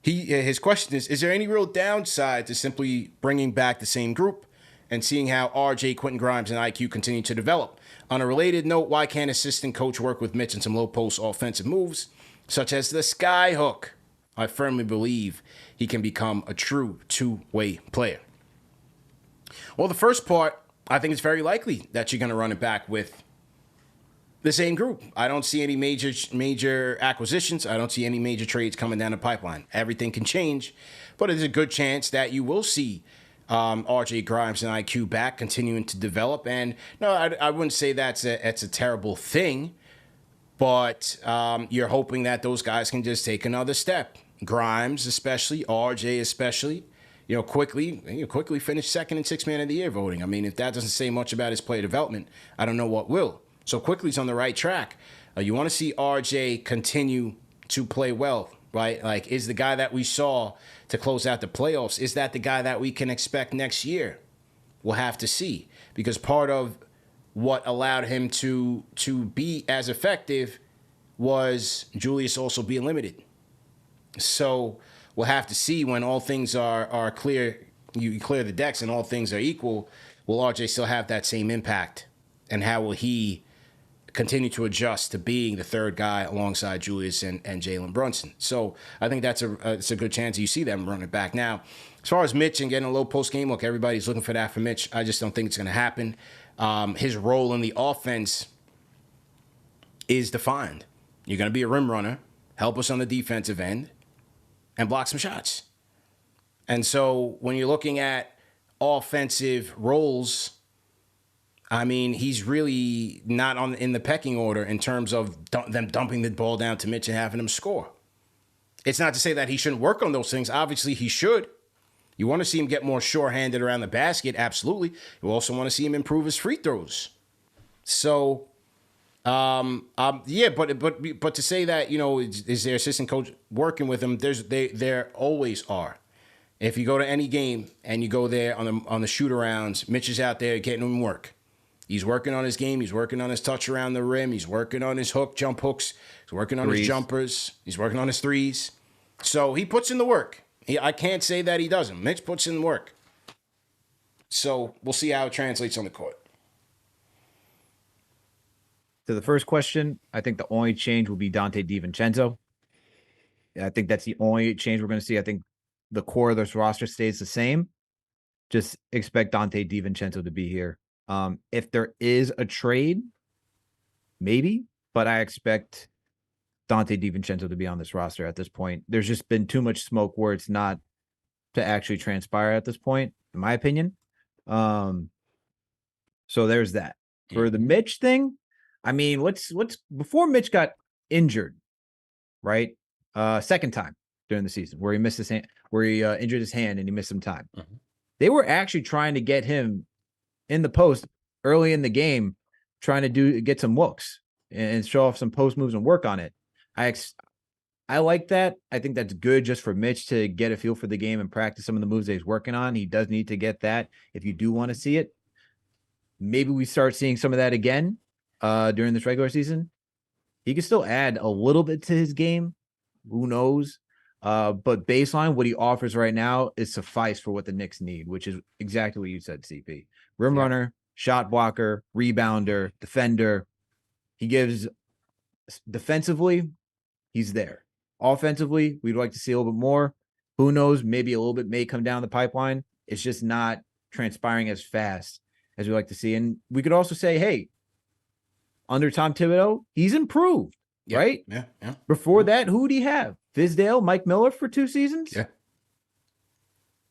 His question is there any real downside to simply bringing back the same group and seeing how RJ, Quentin Grimes, and IQ continue to develop? On a related note, why can't assistant coach work with Mitch in some low-post offensive moves, such as the sky hook? I firmly believe he can become a true two-way player. Well, the first part, I think it's very likely that you're going to run it back with the same group. I don't see any major acquisitions. I don't see any major trades coming down the pipeline. Everything can change, but there's a good chance that you will see RJ Grimes and IQ back, continuing to develop. And no, I wouldn't say that's a terrible thing, but you're hoping that those guys can just take another step. Grimes especially, RJ especially. Quickly finished second in Sixth Man of the Year voting. I mean, if that doesn't say much about his player development, I don't know what will. So Quickley's on the right track. You want to see RJ continue to play well, right? Like, is the guy that we saw to close out the playoffs, is that the guy that we can expect next year? We'll have to see. Because part of what allowed him to be as effective was Julius also being limited. So we'll have to see when all things are clear, you clear the decks and all things are equal, will RJ still have that same impact? And how will he continue to adjust to being the third guy alongside Julius and Jalen Brunson? So I think it's a good chance you see them running back. Now, as far as Mitch and getting a low post game, look, everybody's looking for that for Mitch. I just don't think it's going to happen. His role in the offense is defined. You're going to be a rim runner, help us on the defensive end, and block some shots. And so when you're looking at offensive roles, I mean, he's really not in the pecking order in terms of them dumping the ball down to Mitch and having him score. It's not to say that he shouldn't work on those things. Obviously, he should. You want to see him get more sure-handed around the basket, absolutely. You also want to see him improve his free throws. So, but to say that, is their assistant coach working with him? There always are. If you go to any game and you go there on the shoot-arounds, Mitch is out there getting him work. He's working on his game. He's working on his touch around the rim. He's working on his jump hooks. He's working on his jumpers. He's working on his threes. So he puts in the work. I can't say that he doesn't. Mitch puts in the work. So we'll see how it translates on the court. To the first question, I think the only change will be Donte DiVincenzo. I think that's the only change we're going to see. I think the core of this roster stays the same. Just expect Donte DiVincenzo to be here. If there is a trade, maybe, but I expect Donte DiVincenzo to be on this roster at this point. There's just been too much smoke where it's not to actually transpire at this point, in my opinion. So there's that. For the Mitch thing, I mean, what's before Mitch got injured, right? Second time during the season where he missed his hand, where he injured his hand and he missed some time. Mm-hmm. They were actually trying to get him in the post early in the game, trying to get some looks and show off some post moves and work on it. I like that. I think that's good just for Mitch to get a feel for the game and practice some of the moves that he's working on. He does need to get that if you do want to see it. Maybe we start seeing some of that again during this regular season. He can still add a little bit to his game. Who knows? But baseline, what he offers right now is suffice for what the Knicks need, which is exactly what you said, CP. Rim runner, shot blocker, rebounder, defender. He gives defensively, he's there. Offensively, we'd like to see a little bit more. Who knows? Maybe a little bit may come down the pipeline. It's just not transpiring as fast as we like to see. And we could also say, hey, under Tom Thibodeau, he's improved, right? Yeah. Before that, who would he have? Fizdale, Mike Miller for 2 seasons? Yeah.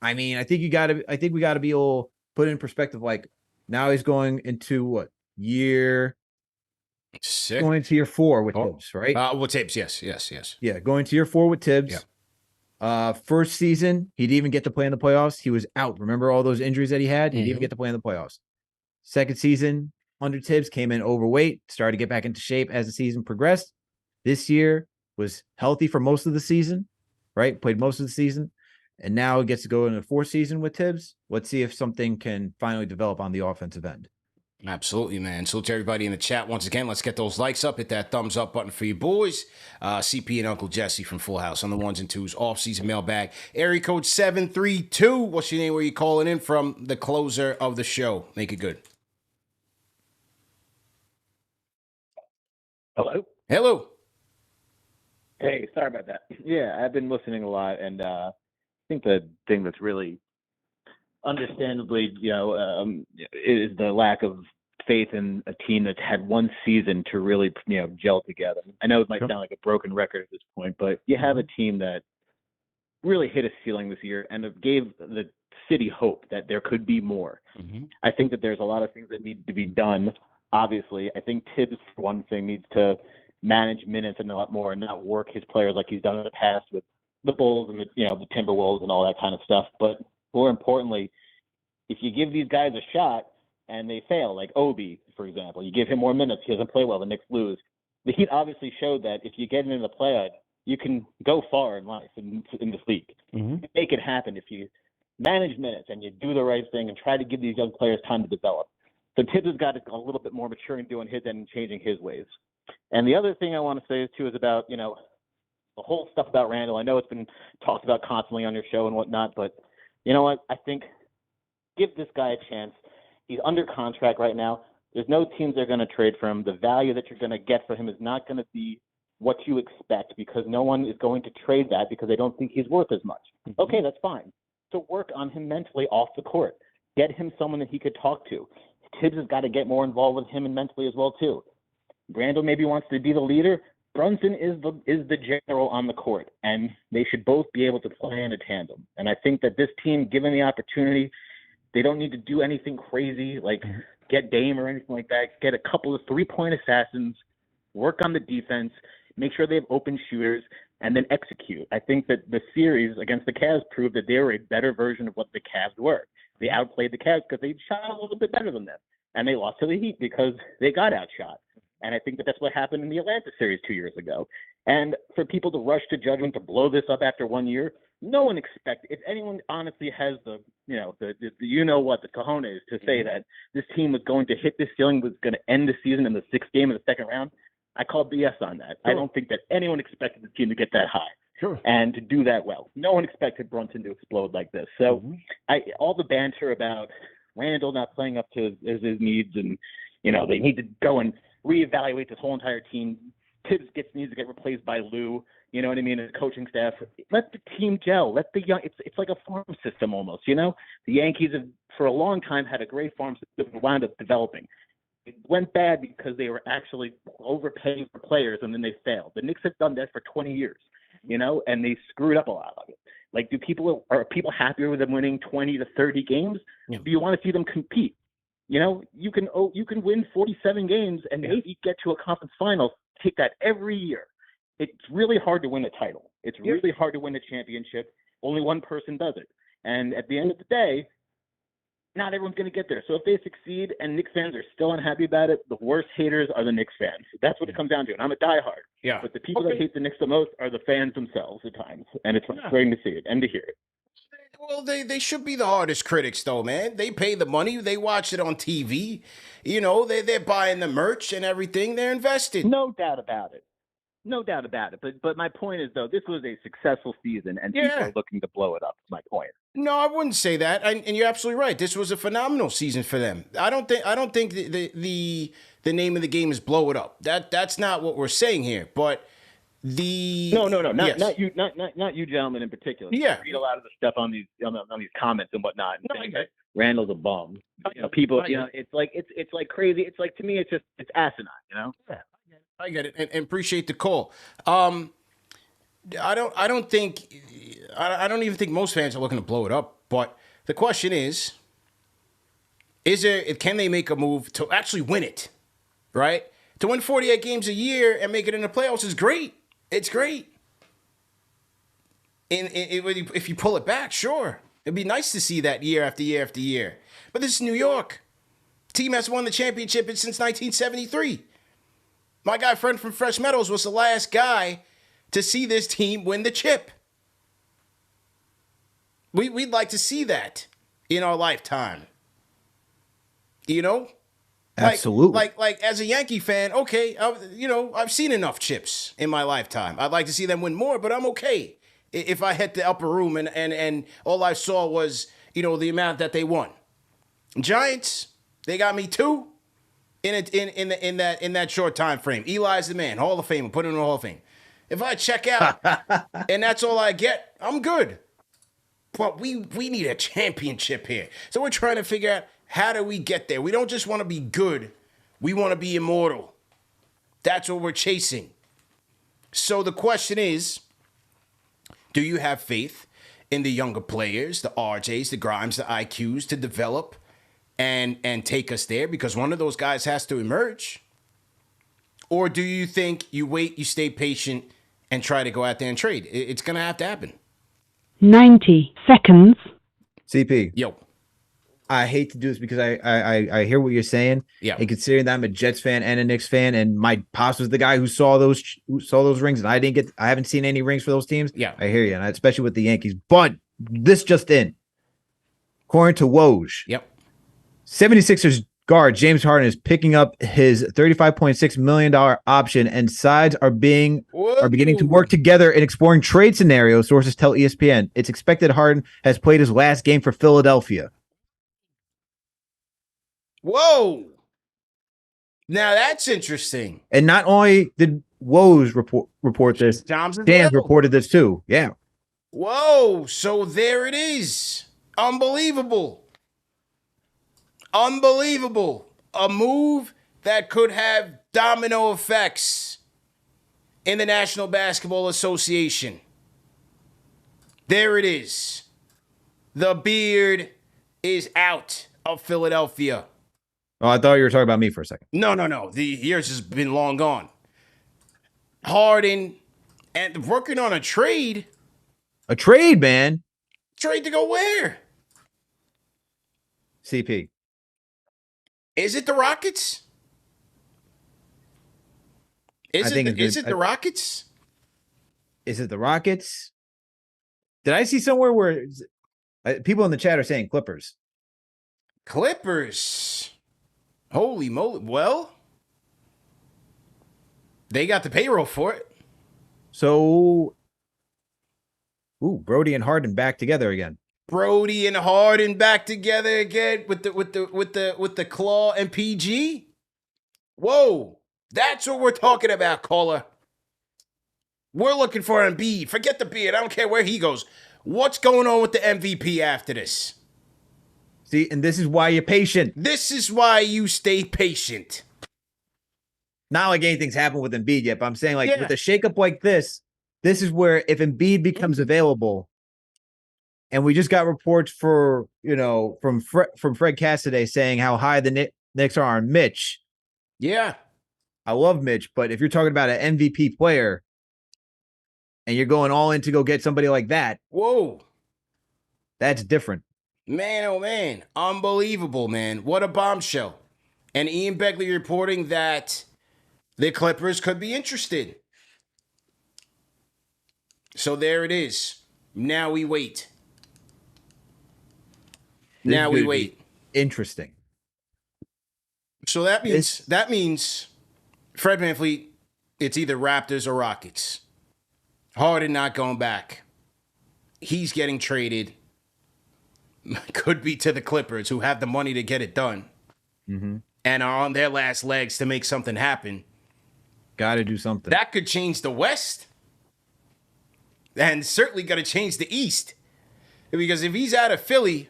I mean, I think we got to be able to put it in perspective. Like, now he's going into year 6? Going into year 4 with Tibbs, right? With Tibbs, yes. Yeah, going to year 4 with Tibbs. Yeah. First season, he didn't even get to play in the playoffs. He was out. Remember all those injuries that he had? He didn't even get to play in the playoffs. Second season under Tibbs, came in overweight, started to get back into shape as the season progressed. This year was healthy for most of the season, right? Played most of the season. And now he gets to go into the 4th season with Tibbs. Let's see if something can finally develop on the offensive end. Absolutely, man. Salute to everybody in the chat once again. Let's get those likes up. Hit that thumbs up button for you boys. CP and Uncle Jesse from Full House on the 1s and 2s. Off-season mailbag. Area code 732. What's your name? Where you calling in from? The closer of the show. Make it good. Hello. Hey, sorry about that. Yeah, I've been listening a lot, and I think the thing that's really understandably, is the lack of faith in a team that's had one season to really, gel together. I know it might sound like a broken record at this point, but you have a team that really hit a ceiling this year and it gave the city hope that there could be more. I think that there's a lot of things that need to be done. Obviously, I think Tibbs, for one thing, needs to manage minutes and a lot more and not work his players like he's done in the past with the Bulls and the Timberwolves and all that kind of stuff. But more importantly, if you give these guys a shot and they fail, like Obi, for example, you give him more minutes, he doesn't play well, the Knicks lose. The Heat obviously showed that if you get into the playoff, you can go far in life in this league. Make it happen if you manage minutes and you do the right thing and try to give these young players time to develop. So Tibbs has got a little bit more mature in doing his end and changing his ways. And the other thing I want to say too is about, the whole stuff about Randall. I know it's been talked about constantly on your show and whatnot, but you know what? I think give this guy a chance. He's under contract right now. There's no teams that are going to trade for him. The value that you're going to get for him is not going to be what you expect because no one is going to trade that because they don't think he's worth as much. Okay, that's fine. So work on him mentally off the court. Get him someone that he could talk to. Tibbs has got to get more involved with him and mentally as well too. Randall maybe wants to be the leader. Brunson is the general on the court, and they should both be able to play in a tandem. And I think that this team, given the opportunity, they don't need to do anything crazy like get Dame or anything like that. Get a couple of three-point assassins, work on the defense, make sure they have open shooters, and then execute. I think that the series against the Cavs proved that they were a better version of what the Cavs were. They outplayed the Cavs because they shot a little bit better than them. And they lost to the Heat because they got outshot. And I think that that's what happened in the Atlanta series 2 years ago. And for people to rush to judgment to blow this up after 1 year, no one expected. If anyone honestly has the cojones to say that this team was going to hit this ceiling, was going to end the season in the sixth game of the second round, I call BS on that. Sure. I don't think that anyone expected the team to get that high. Sure. And to do that well. No one expected Brunson to explode like this. So all the banter about Randall not playing up to his needs and, they need to go and reevaluate this whole entire team. Tibbs needs to get replaced by Lou, you know what I mean, and the coaching staff. Let the team gel. Let the young – it's like a farm system almost, The Yankees have for a long time had a great farm system and wound up developing. It went bad because they were actually overpaying for players and then they failed. The Knicks have done that for 20 years, and they screwed up a lot of it. Like, are people happier with them winning 20 to 30 games? Yeah. Do you want to see them compete? You can win 47 games and maybe get to a conference final. Take that every year. It's really hard to win a title. It's really hard to win a championship. Only one person does it. And at the end of the day, not everyone's going to get there. So if they succeed and Knicks fans are still unhappy about it, the worst haters are the Knicks fans. That's what it comes down to. And I'm a diehard. Yeah. But the people that hate the Knicks the most are the fans themselves at times. And it's frustrating to see it and to hear it. Well, they should be the hardest critics, though, man. They pay the money. They watch it on TV. They're buying the merch and everything. They're invested. No doubt about it. But my point is, though, this was a successful season, and people are looking to blow it up. Is my point. No, I wouldn't say that. And you're absolutely right. This was a phenomenal season for them. I don't think the name of the game is blow it up. That's not what we're saying here. But No, not you gentlemen in particular. Yeah, I read a lot of the stuff on these comments and whatnot. And Randall's a bum. People, it's like crazy. It's like, to me, it's asinine. Yeah, I get it, and appreciate the call. I don't even think most fans are looking to blow it up. But the question is can they make a move to actually win it? Right? To win 48 games a year and make it in the playoffs is great. It's great. If you pull it back, sure. It'd be nice to see that year after year after year. But this is New York. Team has won the championship since 1973. My guy, friend from Fresh Meadows, was the last guy to see this team win the chip. We'd like to see that in our lifetime. Absolutely. Like as a Yankee fan, okay, I've seen enough chips in my lifetime. I'd like to see them win more, but I'm okay if I hit the upper room and all I saw was, the amount that they won. Giants, they got me too in that short time frame. Eli's the man, Hall of Fame, put him in the Hall of Fame. If I check out and that's all I get, I'm good. but we need a championship here. So we're trying to figure out, how do we get there? We don't just want to be good. We want to be immortal. That's what we're chasing. So the question is, do you have faith in the younger players, the RJs, the Grimes, the IQs to develop and take us there? Because one of those guys has to emerge. Or do you think you wait, you stay patient, and try to go out there and trade? It's going to have to happen. 90 seconds. CP. Yo. I hate to do this because I hear what you're saying. Yeah. And considering that I'm a Jets fan and a Knicks fan, and my pops was the guy who saw those rings, and I haven't seen any rings for those teams. Yeah. I hear you, and especially with the Yankees. But this just in. According to Woj, Yep. 76ers guard James Harden is picking up his $35.6 million option, and sides are beginning to work together in exploring trade scenarios, sources tell ESPN. It's expected Harden has played his last game for Philadelphia. Whoa. Now that's interesting. And not only did Woj report this, Shams reported this too. Yeah. Whoa. So there it is. Unbelievable. Unbelievable. A move that could have domino effects in the National Basketball Association. There it is. The beard is out of Philadelphia. Oh, I thought you were talking about me for a second. No. The years has been long gone. Harden and working on a trade. A trade, man. Trade to go where? CP. Is it the Rockets? Is it the Rockets? Is it the Rockets? Did I see somewhere where people in the chat are saying Clippers? Clippers. Holy moly. Well, they got the payroll for it. So, Brody and Harden back together again. Brody and Harden back together again with the Claw and PG. Whoa, that's what we're talking about, caller. We're looking for Embiid. Forget the beard. I don't care where he goes. What's going on with the MVP after this? See, and this is why you're patient. This is why you stay patient. Not like anything's happened with Embiid yet, but I'm saying with a shakeup like this is where if Embiid becomes available, and we just got reports from Fred Cassidy saying how high the Knicks are on Mitch. Yeah. I love Mitch, but if you're talking about an MVP player and you're going all in to go get somebody like that, whoa, that's different. Man, oh man. Unbelievable, man. What a bombshell. And Ian Begley reporting that the Clippers could be interested. So there it is. Now we wait. Now we wait. Interesting. So that means Fred VanVleet, it's either Raptors or Rockets. Harden not going back. He's getting traded. Could be to the Clippers, who have the money to get it done. Mm-hmm. And are on their last legs to make something happen. Got to do something. That could change the West. And certainly got to change the East. Because if he's out of Philly,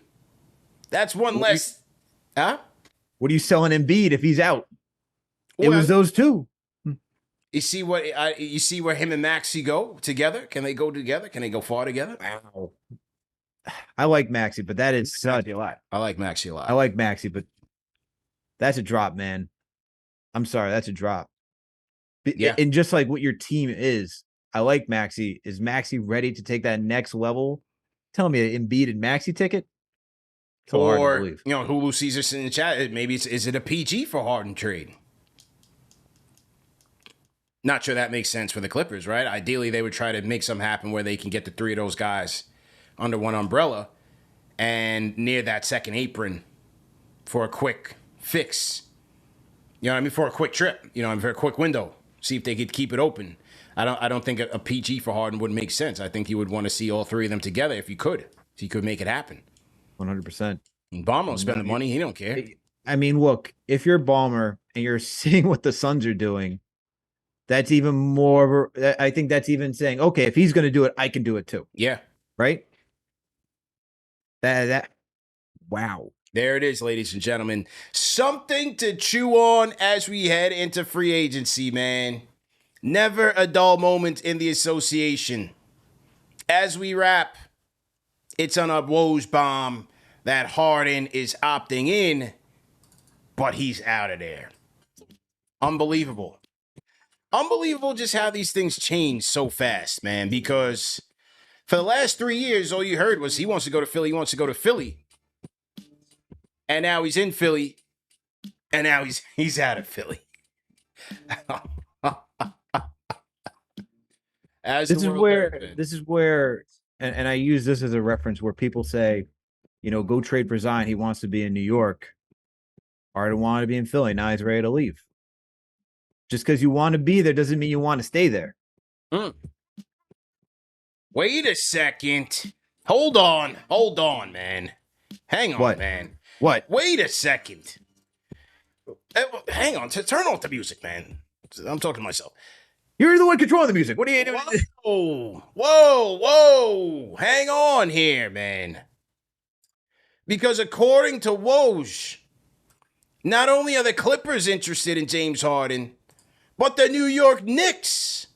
that's one less. Huh? What are you selling Embiid if he's out? It was those two. You see where him and Maxey go together? Can they go together? Can they go far together? Wow. I like Maxey, but that is such a lot. I like Maxey a lot. I like Maxey, but that's a drop, man. I'm sorry, that's a drop. Yeah. And just like what your team is, I like Maxey. Is Maxey ready to take that next level? Tell me an Embiid and Maxey ticket? Or, Hulu Caesar in the chat, maybe is it a PG for Harden trade? Not sure that makes sense for the Clippers, right? Ideally, they would try to make something happen where they can get the three of those guys under one umbrella and near that second apron for a quick fix. You know what I mean? For a quick trip, for a quick window. See if they could keep it open. I don't think a PG for Harden would make sense. I think you would want to see all three of them together if you could make it happen. 100%. And Ballmer will spend the money. He don't care. I mean, look, if you're Ballmer and you're seeing what the Suns are doing, that's even more. I think that's even saying, okay, if he's going to do it, I can do it too. Yeah. Right? Wow. There it is, ladies and gentlemen. Something to chew on as we head into free agency, man. Never a dull moment in the association. As we wrap, it's on a Woj bomb that Harden is opting in, but he's out of there. Unbelievable. Unbelievable just how these things change so fast, man, because for the last 3 years, all you heard was he wants to go to Philly, he wants to go to Philly. And now he's in Philly, and now he's out of Philly. This is where, and I use this as a reference where people say, go trade for Zion. He wants to be in New York. Harden wanted to be in Philly. Now he's ready to leave. Just because you want to be there doesn't mean you want to stay there. Wait a second. Hold on, man. Hang on, man. What? Wait a second. Hang on. Turn off the music, man. I'm talking to myself. You're the one controlling the music. What are you doing? Whoa. Hang on here, man. Because according to Woj, not only are the Clippers interested in James Harden, but the New York Knicks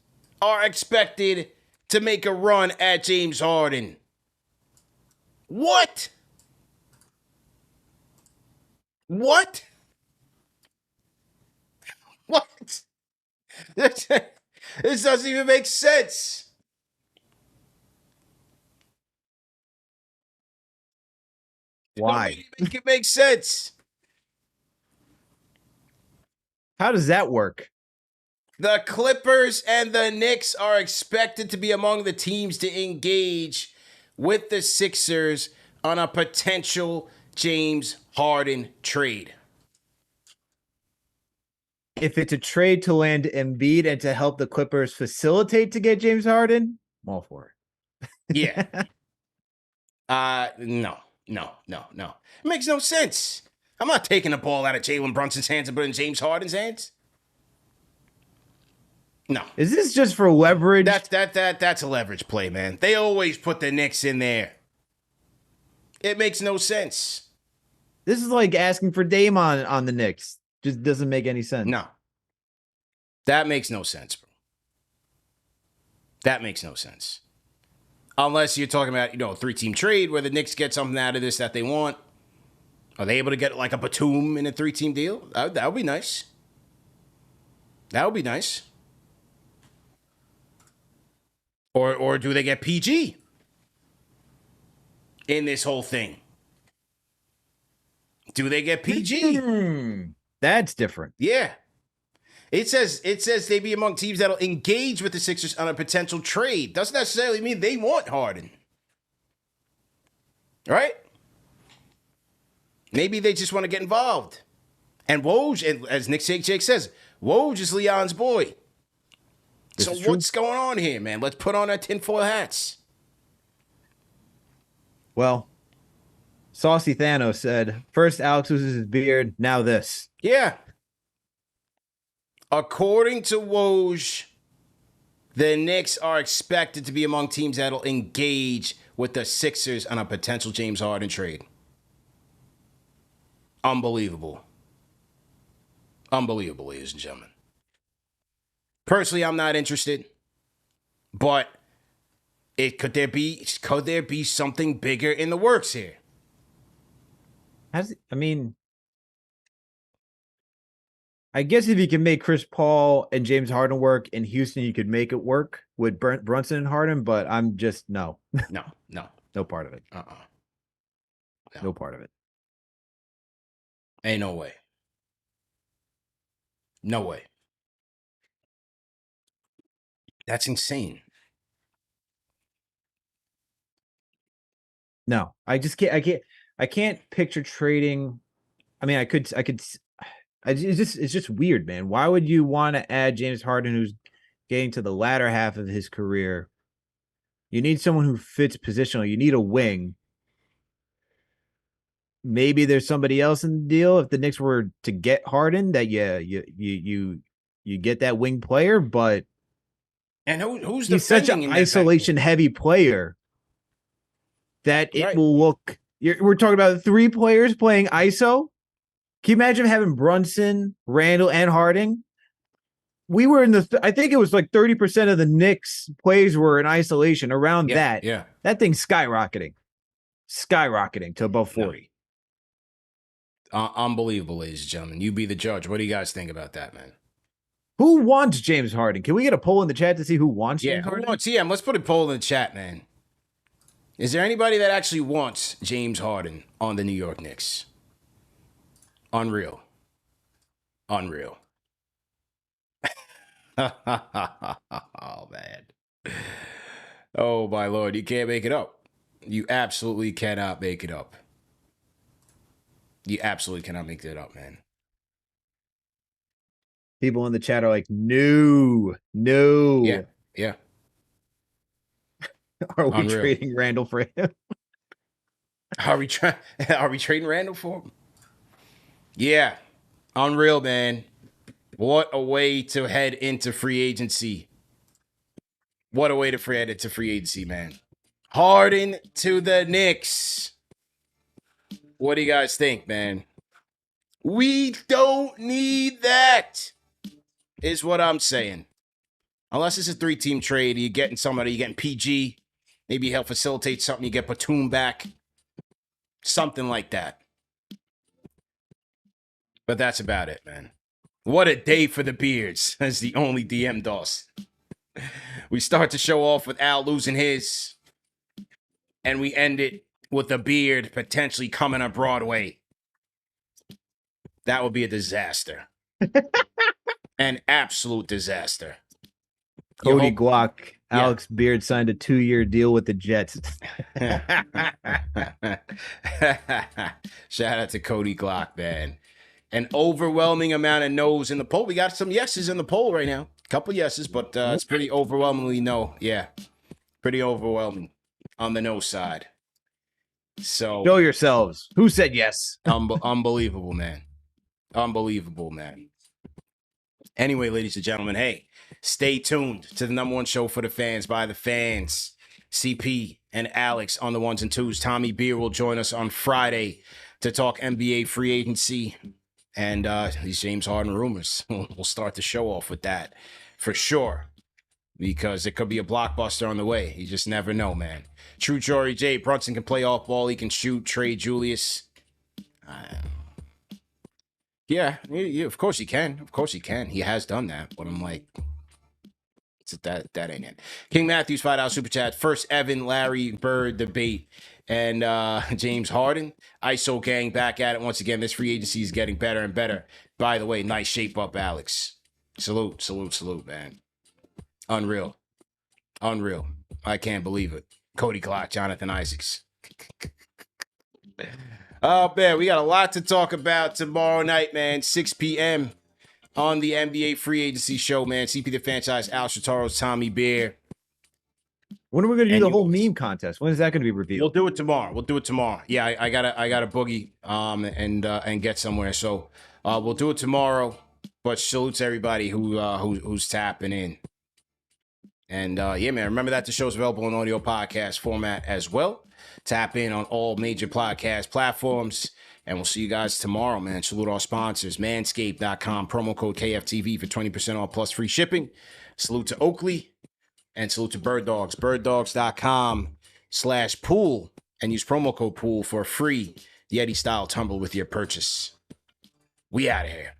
are expected to make a run at James Harden. What? This doesn't even make sense. Why? Make it make sense. How does that work? The Clippers and the Knicks are expected to be among the teams to engage with the Sixers on a potential James Harden trade. If it's a trade to land Embiid and to help the Clippers facilitate to get James Harden, I'm all for it. Yeah. No. It makes no sense. I'm not taking the ball out of Jalen Brunson's hands and putting it in James Harden's hands. No. Is this just for leverage? That's a leverage play, man. They always put the Knicks in there. It makes no sense. This is like asking for Dame on the Knicks. Just doesn't make any sense. No. That makes no sense, bro. That makes no sense. Unless you're talking about, a 3-team trade where the Knicks get something out of this that they want. Are they able to get like a Batum in a 3-team deal? That would be nice. That would be nice. Or do they get PG in this whole thing? Do they get PG? That's different. Yeah. It says they be among teams that'll engage with the Sixers on a potential trade. Doesn't necessarily mean they want Harden. Right? Maybe they just want to get involved. And Woj, as KnicksTakeJake says, Woj is Leon's boy. So what's going on here, man? Let's put on our tinfoil hats. Well, Saucy Thanos said, first Alex loses his beard, now this. Yeah. According to Woj, the Knicks are expected to be among teams that'll engage with the Sixers on a potential James Harden trade. Unbelievable. Unbelievable, ladies and gentlemen. Personally, I'm not interested, but could there be something bigger in the works here? I guess if you can make Chris Paul and James Harden work in Houston, you could make it work with Brunson and Harden, but I'm just no part of it. No part of it. Ain't no way. No way. That's insane. No, I just can't. I can't picture trading. I mean, it's just weird, man. Why would you want to add James Harden, who's getting to the latter half of his career? You need someone who fits positional. You need a wing. Maybe there's somebody else in the deal if the Knicks were to get Harden that you get that wing player, but and who's he's such an isolation heavy player that it will look we're talking about 3 players playing ISO. Can you imagine having Brunson, Randall, and Harden? We were in I think it was like 30% of the Knicks plays were in isolation around that. Yeah. That thing's skyrocketing to above 40. Unbelievable, ladies and gentlemen. You be the judge. What do you guys think about that, man? Who wants James Harden? Can we get a poll in the chat to see who wants James Harden? Who wants? Yeah, let's put a poll in the chat, man. Is there anybody that actually wants James Harden on the New York Knicks? Unreal. Oh, man. Oh, my Lord. You can't make it up. You absolutely cannot make it up. You absolutely cannot make that up, man. People in the chat are like, no. Yeah. Are we trading Randall for him? Are we trading Randall for him? Yeah. Unreal, man. What a way to head into free agency. What a way to head into free agency, man. Harden to the Knicks. What do you guys think, man? We don't need that, is what I'm saying. Unless it's a 3-team trade, you're getting somebody, you're getting PG. Maybe he'll facilitate something, you get Batum back. Something like that. But that's about it, man. What a day for the Beards, as the only DM does. We start to show off with Al losing his, and we end it with the Beard potentially coming on Broadway. That would be a disaster. An absolute disaster. Cody Glock, Alex Beard signed a 2-year deal with the Jets. Shout out to Cody Glock, man. An overwhelming amount of no's in the poll. We got some yeses in the poll right now. A couple yeses, but it's pretty overwhelmingly no. Yeah, pretty overwhelming on the no side. So show yourselves. Who said yes? Unbelievable, man. Unbelievable, man. Anyway, ladies and gentlemen, hey, stay tuned to the #1 show for the fans by the fans. CP and Alex on the 1s and 2s. Tommy Beer will join us on Friday to talk NBA free agency and these James Harden rumors. We'll start the show off with that for sure, because it could be a blockbuster on the way. You just never know, man. True Jory J. Brunson can play off ball. He can shoot. Trey Julius. Yeah, of course he can. Of course he can. He has done that. But I'm like, that ain't it. King Matthews, $5 super chat. First Evan, Larry Bird debate. And James Harden. ISO gang back at it once again. This free agency is getting better and better. By the way, nice shape up, Alex. Salute, man. Unreal. I can't believe it. Cody Glock, Jonathan Isaacs. Oh, man, we got a lot to talk about tomorrow night, man. 6 p.m. on the NBA free agency show, man. CP the franchise, Al Shataro's Tommy Beer. When are we going to do the whole meme contest? When is that going to be revealed? We'll do it tomorrow. Yeah, I gotta boogie and get somewhere. So we'll do it tomorrow. But salutes everybody who's tapping in. And yeah, man, remember that the show's available in audio podcast format as well. Tap in on all major podcast platforms. And we'll see you guys tomorrow, man. Salute our sponsors, Manscaped.com, promo code KFTV for 20% off plus free shipping. Salute to Quickley and salute to Bird Dogs, birddogs.com/pool, and use promo code pool for a free Yeti style tumble with your purchase. We out of here.